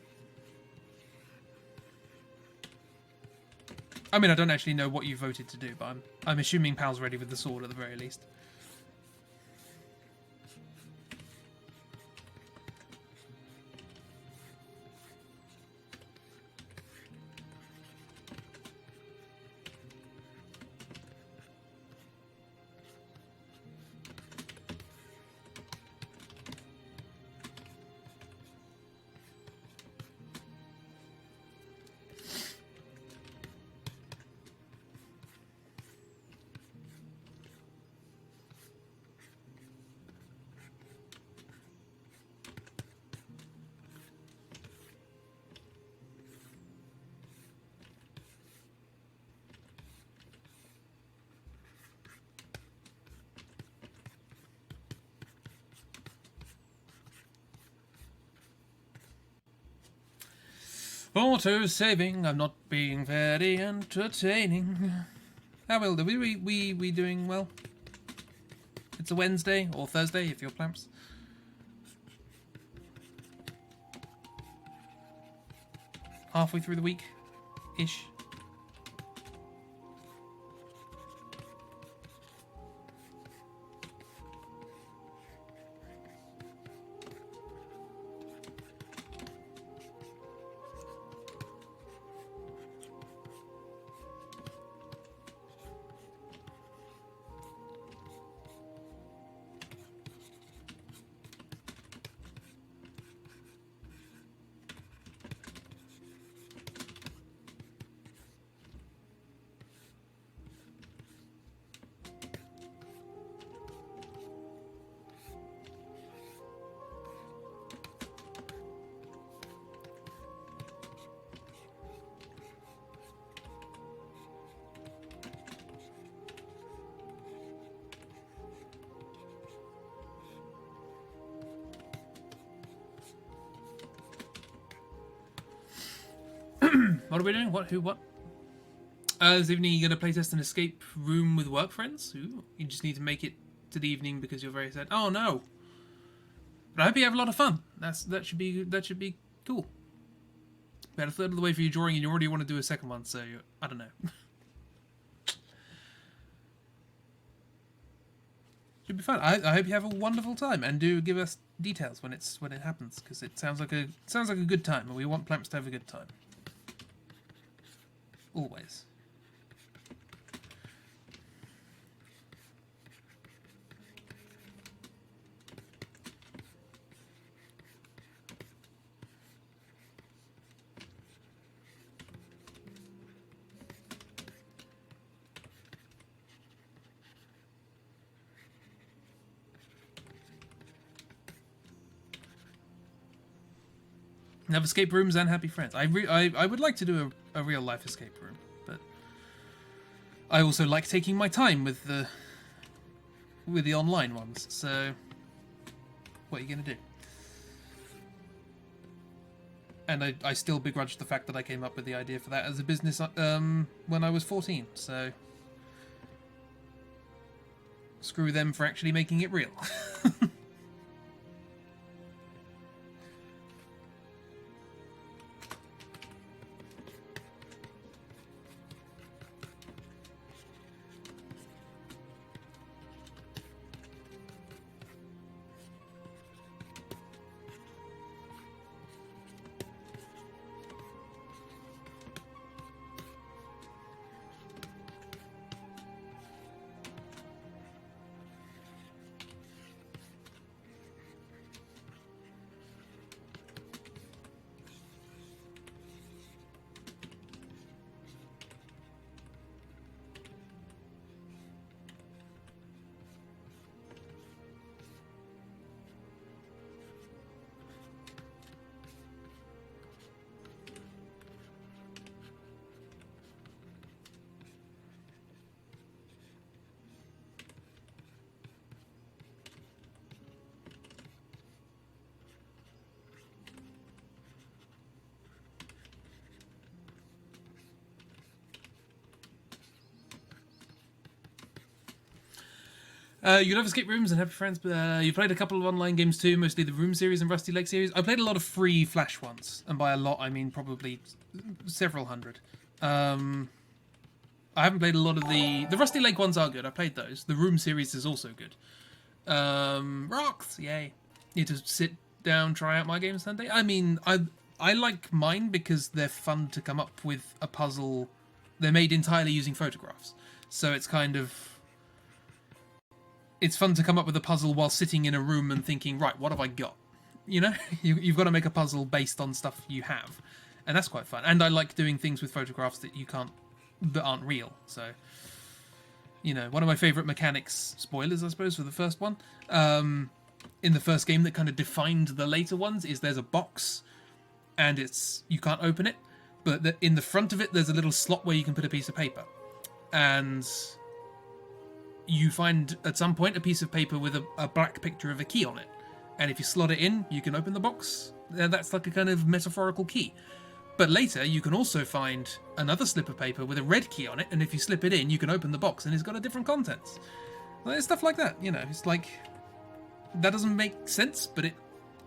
I don't actually know what you voted to do, but I'm assuming Pal's ready with the sword at the very least. Auto-saving, I'm not being very entertaining. How well, we doing well? It's a Wednesday, or Thursday if you're Plamps. Halfway through the week-ish. What are we doing? What? Who? What? This evening you're going to playtest an escape room with work friends? Ooh, you just need to make it to the evening because you're very sad. Oh no! But I hope you have a lot of fun. That should be cool. About a third of the way for your drawing and you already want to do a second one, so I don't know. Should be fun. I hope you have a wonderful time and do give us details when it happens because it sounds like a good time and we want Plamps to have a good time. Always. Have escape rooms and happy friends. I would like to do a real life escape room, but I also like taking my time with the online ones. So, what are you gonna do? And I still begrudge the fact that I came up with the idea for that as a business when I was 14. So, screw them for actually making it real. You love escape rooms and happy friends, but you played a couple of online games too, mostly the Room series and Rusty Lake series. I played a lot of free Flash ones, and by a lot I mean probably several hundred. I haven't played a lot of the Rusty Lake ones are good. I played those. The Room series is also good. Rocks, yay! Need to sit down, try out my game Sunday. I mean, I like mine because they're fun to come up with a puzzle. They're made entirely using photographs, so it's kind of. It's fun to come up with a puzzle while sitting in a room and thinking, right, what have I got? You know, you've got to make a puzzle based on stuff you have, and that's quite fun. And I like doing things with photographs that aren't real. So, you know, one of my favourite mechanics, spoilers I suppose for the first one, in the first game that kind of defined the later ones is there's a box, and you can't open it, but in the front of it there's a little slot where you can put a piece of paper, and you find at some point a piece of paper with a black picture of a key on it. And if you slot it in, you can open the box. That's like a kind of metaphorical key. But later, you can also find another slip of paper with a red key on it, and if you slip it in, you can open the box, and it's got a different contents. There's stuff like that, you know. It's like, that doesn't make sense, but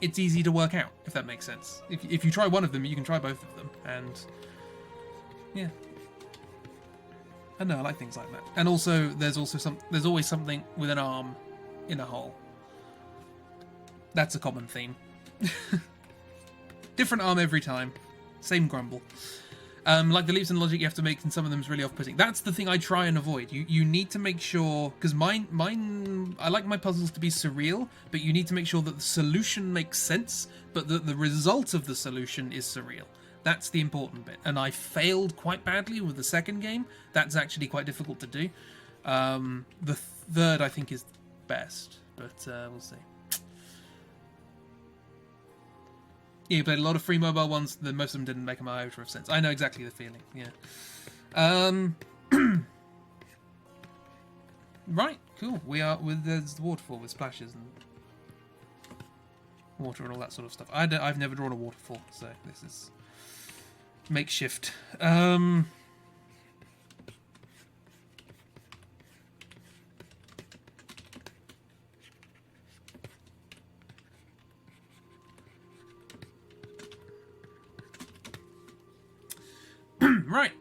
it's easy to work out, if that makes sense. If you try one of them, you can try both of them, and yeah. I know, I like things like that. And also, there's always something with an arm in a hole. That's a common theme. Different arm every time. Same grumble. Like the leaps in logic you have to make, and some of them is really off-putting. That's the thing I try and avoid. You need to make sure, because mine, I like my puzzles to be surreal, but you need to make sure that the solution makes sense, but that the result of the solution is surreal. That's the important bit. And I failed quite badly with the second game. That's actually quite difficult to do. The third, I think, is best, but we'll see. Yeah, you played a lot of free mobile ones. Most of them didn't make a iota of sense. I know exactly the feeling. Yeah. Right. Cool. We are with there's the waterfall with splashes and water and all that sort of stuff. I've never drawn a waterfall, so this is makeshift. Right,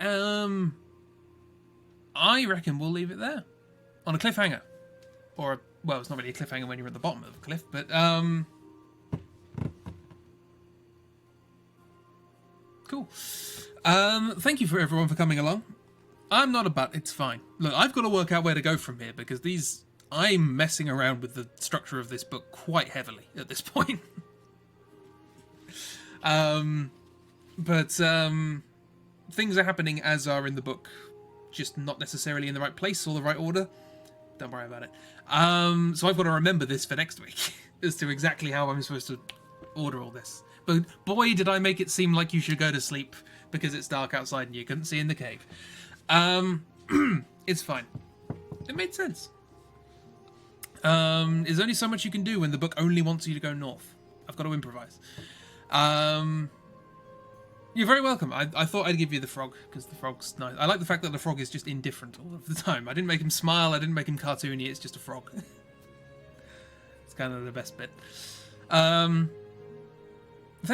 I reckon we'll leave it there. On a cliffhanger. Or, well, it's not really a cliffhanger when you're at the bottom of the cliff, but, cool. Thank you for everyone for coming along. I'm not a butt, it's fine. Look, I've got to work out where to go from here, because I'm messing around with the structure of this book quite heavily at this point. Things are happening as are in the book, just not necessarily in the right place or the right order. Don't worry about it. So I've got to remember this for next week as to exactly how I'm supposed to order all this. But boy, did I make it seem like you should go to sleep because it's dark outside and you couldn't see in the cave. It's fine. It made sense. There's only so much you can do when the book only wants you to go north. I've got to improvise. You're very welcome. I thought I'd give you the frog, because the frog's nice. I like the fact that the frog is just indifferent all of the time. I didn't make him smile, I didn't make him cartoony, it's just a frog. It's kind of the best bit. Thank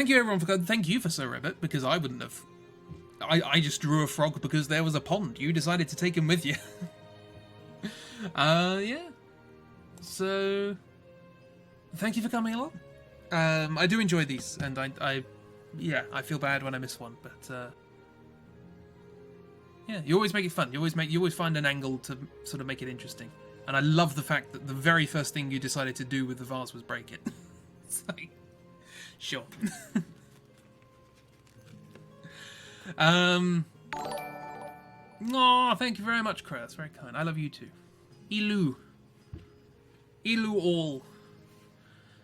you everyone for thank you for Sir Ribbit, because I wouldn't have... I just drew a frog because there was a pond. You decided to take him with you. Yeah. So, thank you for coming along. I do enjoy these, and yeah, I feel bad when I miss one, but yeah, you always make it fun. You always find an angle to sort of make it interesting. And I love the fact that the very first thing you decided to do with the vase was break it. It's like, sure. Oh, thank you very much, Crow. That's very kind. I love you too. Ilu all.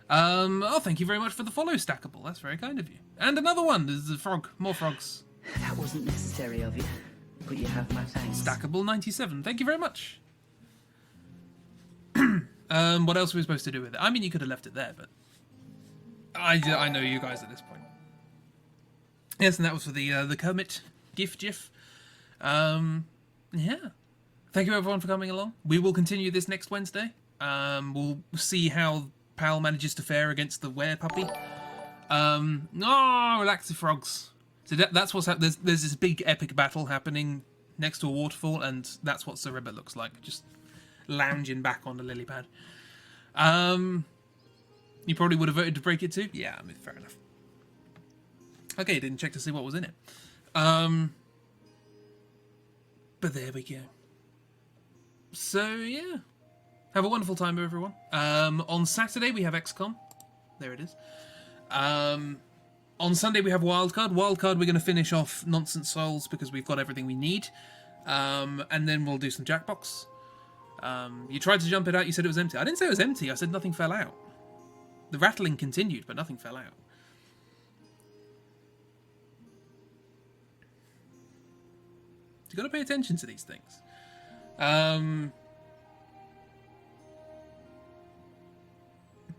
Oh, thank you very much for the follow, Stackable. That's very kind of you. And another one. There's a frog. More frogs. That wasn't necessary of you, but you have my thanks. Stackable 97. Thank you very much. What else were we supposed to do with it? I mean, you could have left it there, but I know you guys at this point. Yes, and that was for the Kermit GIF. Yeah. Thank you everyone for coming along. We will continue this next Wednesday. We'll see how Pal manages to fare against the were puppy. Relax the frogs. So that's what's happening. There's this big epic battle happening next to a waterfall, and that's what Sir Ribbit looks like, just lounging back on the lily pad. You probably would have voted to break it too. Yeah, I mean, fair enough. Okay, didn't check to see what was in it. But there we go. So yeah. Have a wonderful time, everyone. On Saturday, we have XCOM. There it is. On Sunday, we have Wildcard. Wildcard, we're going to finish off Nonsense Souls because we've got everything we need. And then we'll do some Jackbox. You tried to jump it out. You said it was empty. I didn't say it was empty. I said nothing fell out. The rattling continued, but nothing fell out. You've got to pay attention to these things.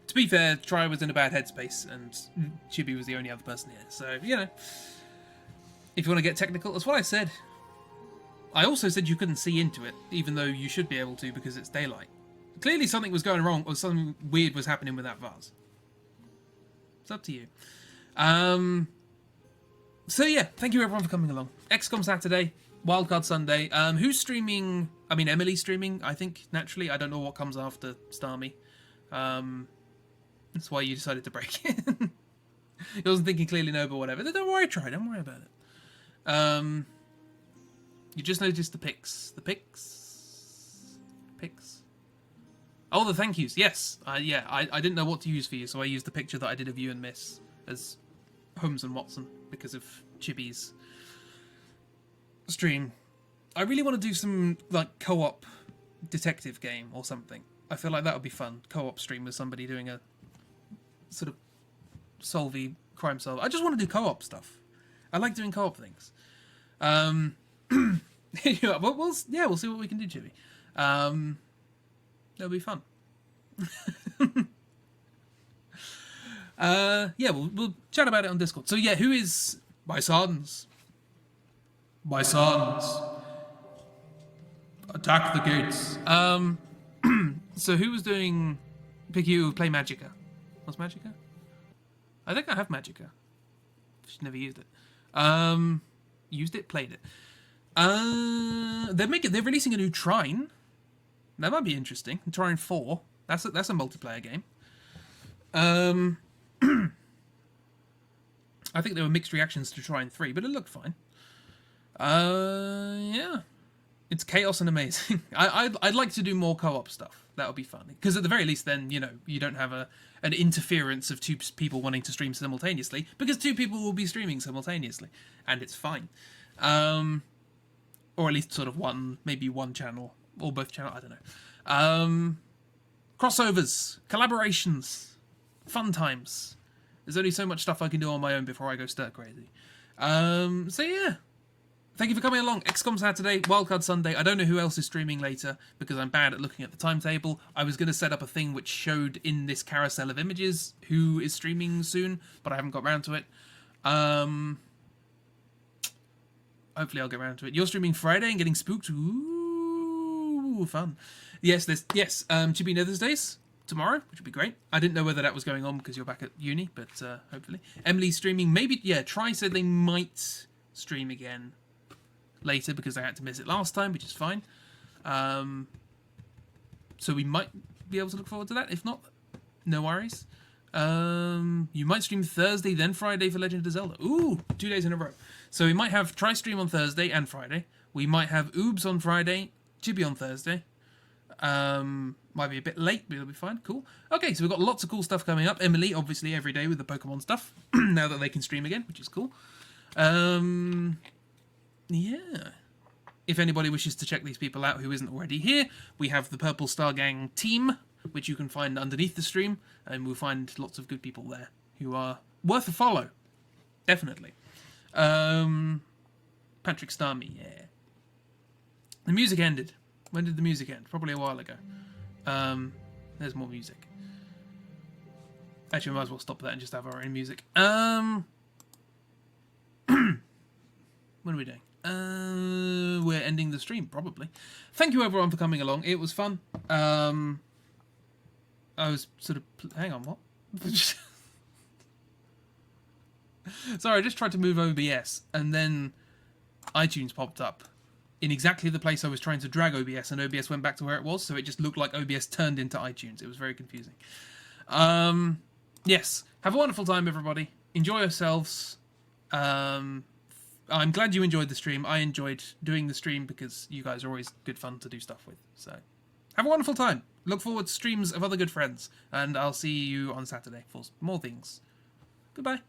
To be fair, Tri was in a bad headspace, and Chibi was the only other person here. So, you know, If you want to get technical, that's what I said. I also said you couldn't see into it, even though you should be able to because it's daylight. Clearly something was going wrong, or something weird was happening with that vase. It's up to you. So yeah, thank you everyone for coming along. XCOM Saturday, Wildcard Sunday. Who's streaming? I mean, Emily's streaming, I think, naturally. I don't know what comes after Starmie. That's why you decided to break it. He wasn't thinking clearly, no, but whatever. Don't worry, don't worry about it. You just noticed the pics. The pics? Pics? Oh, the thank yous. Yes. Yeah, I didn't know what to use for you, so I used the picture that I did of you and Miss as Holmes and Watson because of Chibi's stream. I really want to do some like co-op detective game or something. I feel like that would be fun. Co-op stream with somebody doing a sort of solvey crime solve. I just want to do co-op stuff. I like doing co-op things. Yeah, we'll see what we can do, Chibi. That'll be fun. Yeah, we'll chat about it on Discord. So yeah, who is my sons? My sons. Attack the gates. So who was doing pick you play Magicka? What's Magicka? I think I have Magicka. Just never used it. Used it, played it. They're releasing a new Trine. That might be interesting. Trine 4. That's a multiplayer game. I think there were mixed reactions to Trine 3, but it looked fine. Yeah. It's chaos and amazing. I'd like to do more co-op stuff. That would be fun. Because at the very least then, you don't have an interference of two people wanting to stream simultaneously, because two people will be streaming simultaneously, and it's fine. Or at least sort of maybe one channel, or both channels, I don't know. Crossovers, collaborations, fun times. There's only so much stuff I can do on my own before I go stir crazy. So yeah. Thank you for coming along. XCOM Saturday, Wildcard Sunday. I don't know who else is streaming later because I'm bad at looking at the timetable. I was going to set up a thing which showed in this carousel of images who is streaming soon, but I haven't got around to it. Hopefully I'll get around to it. You're streaming Friday and getting spooked. Ooh, fun. Yes, Chibi Nether's Days tomorrow, which would be great. I didn't know whether that was going on because you're back at uni, but hopefully. Emily's streaming. Maybe, yeah, Try said they might stream again later because I had to miss it last time, which is fine. So we might be able to look forward to that. If not, no worries. You might stream Thursday, then Friday for Legend of Zelda. Ooh, 2 days in a row. So we might have Try stream on Thursday and Friday. We might have Oobs on Friday, Chibi on Thursday. Might be a bit late, but it'll be fine. Cool. Okay, so we've got lots of cool stuff coming up. Emily, obviously, every day with the Pokemon stuff. Now that they can stream again, which is cool. Yeah. If anybody wishes to check these people out who isn't already here, we have the Purple Star Gang team, which you can find underneath the stream, and we'll find lots of good people there who are worth a follow. Definitely. Patrick Starmie, yeah. The music ended. When did the music end? Probably a while ago. There's more music. Actually, we might as well stop that and just have our own music. What are we doing? We're ending the stream, probably. Thank you, everyone, for coming along. It was fun. I was sort of... Hang on, what? Sorry, I just tried to move OBS, and then iTunes popped up in exactly the place I was trying to drag OBS, and OBS went back to where it was, so it just looked like OBS turned into iTunes. It was very confusing. Yes. Have a wonderful time, everybody. Enjoy yourselves. I'm glad you enjoyed the stream. I enjoyed doing the stream because you guys are always good fun to do stuff with. So, have a wonderful time. Look forward to streams of other good friends. And I'll see you on Saturday for more things. Goodbye.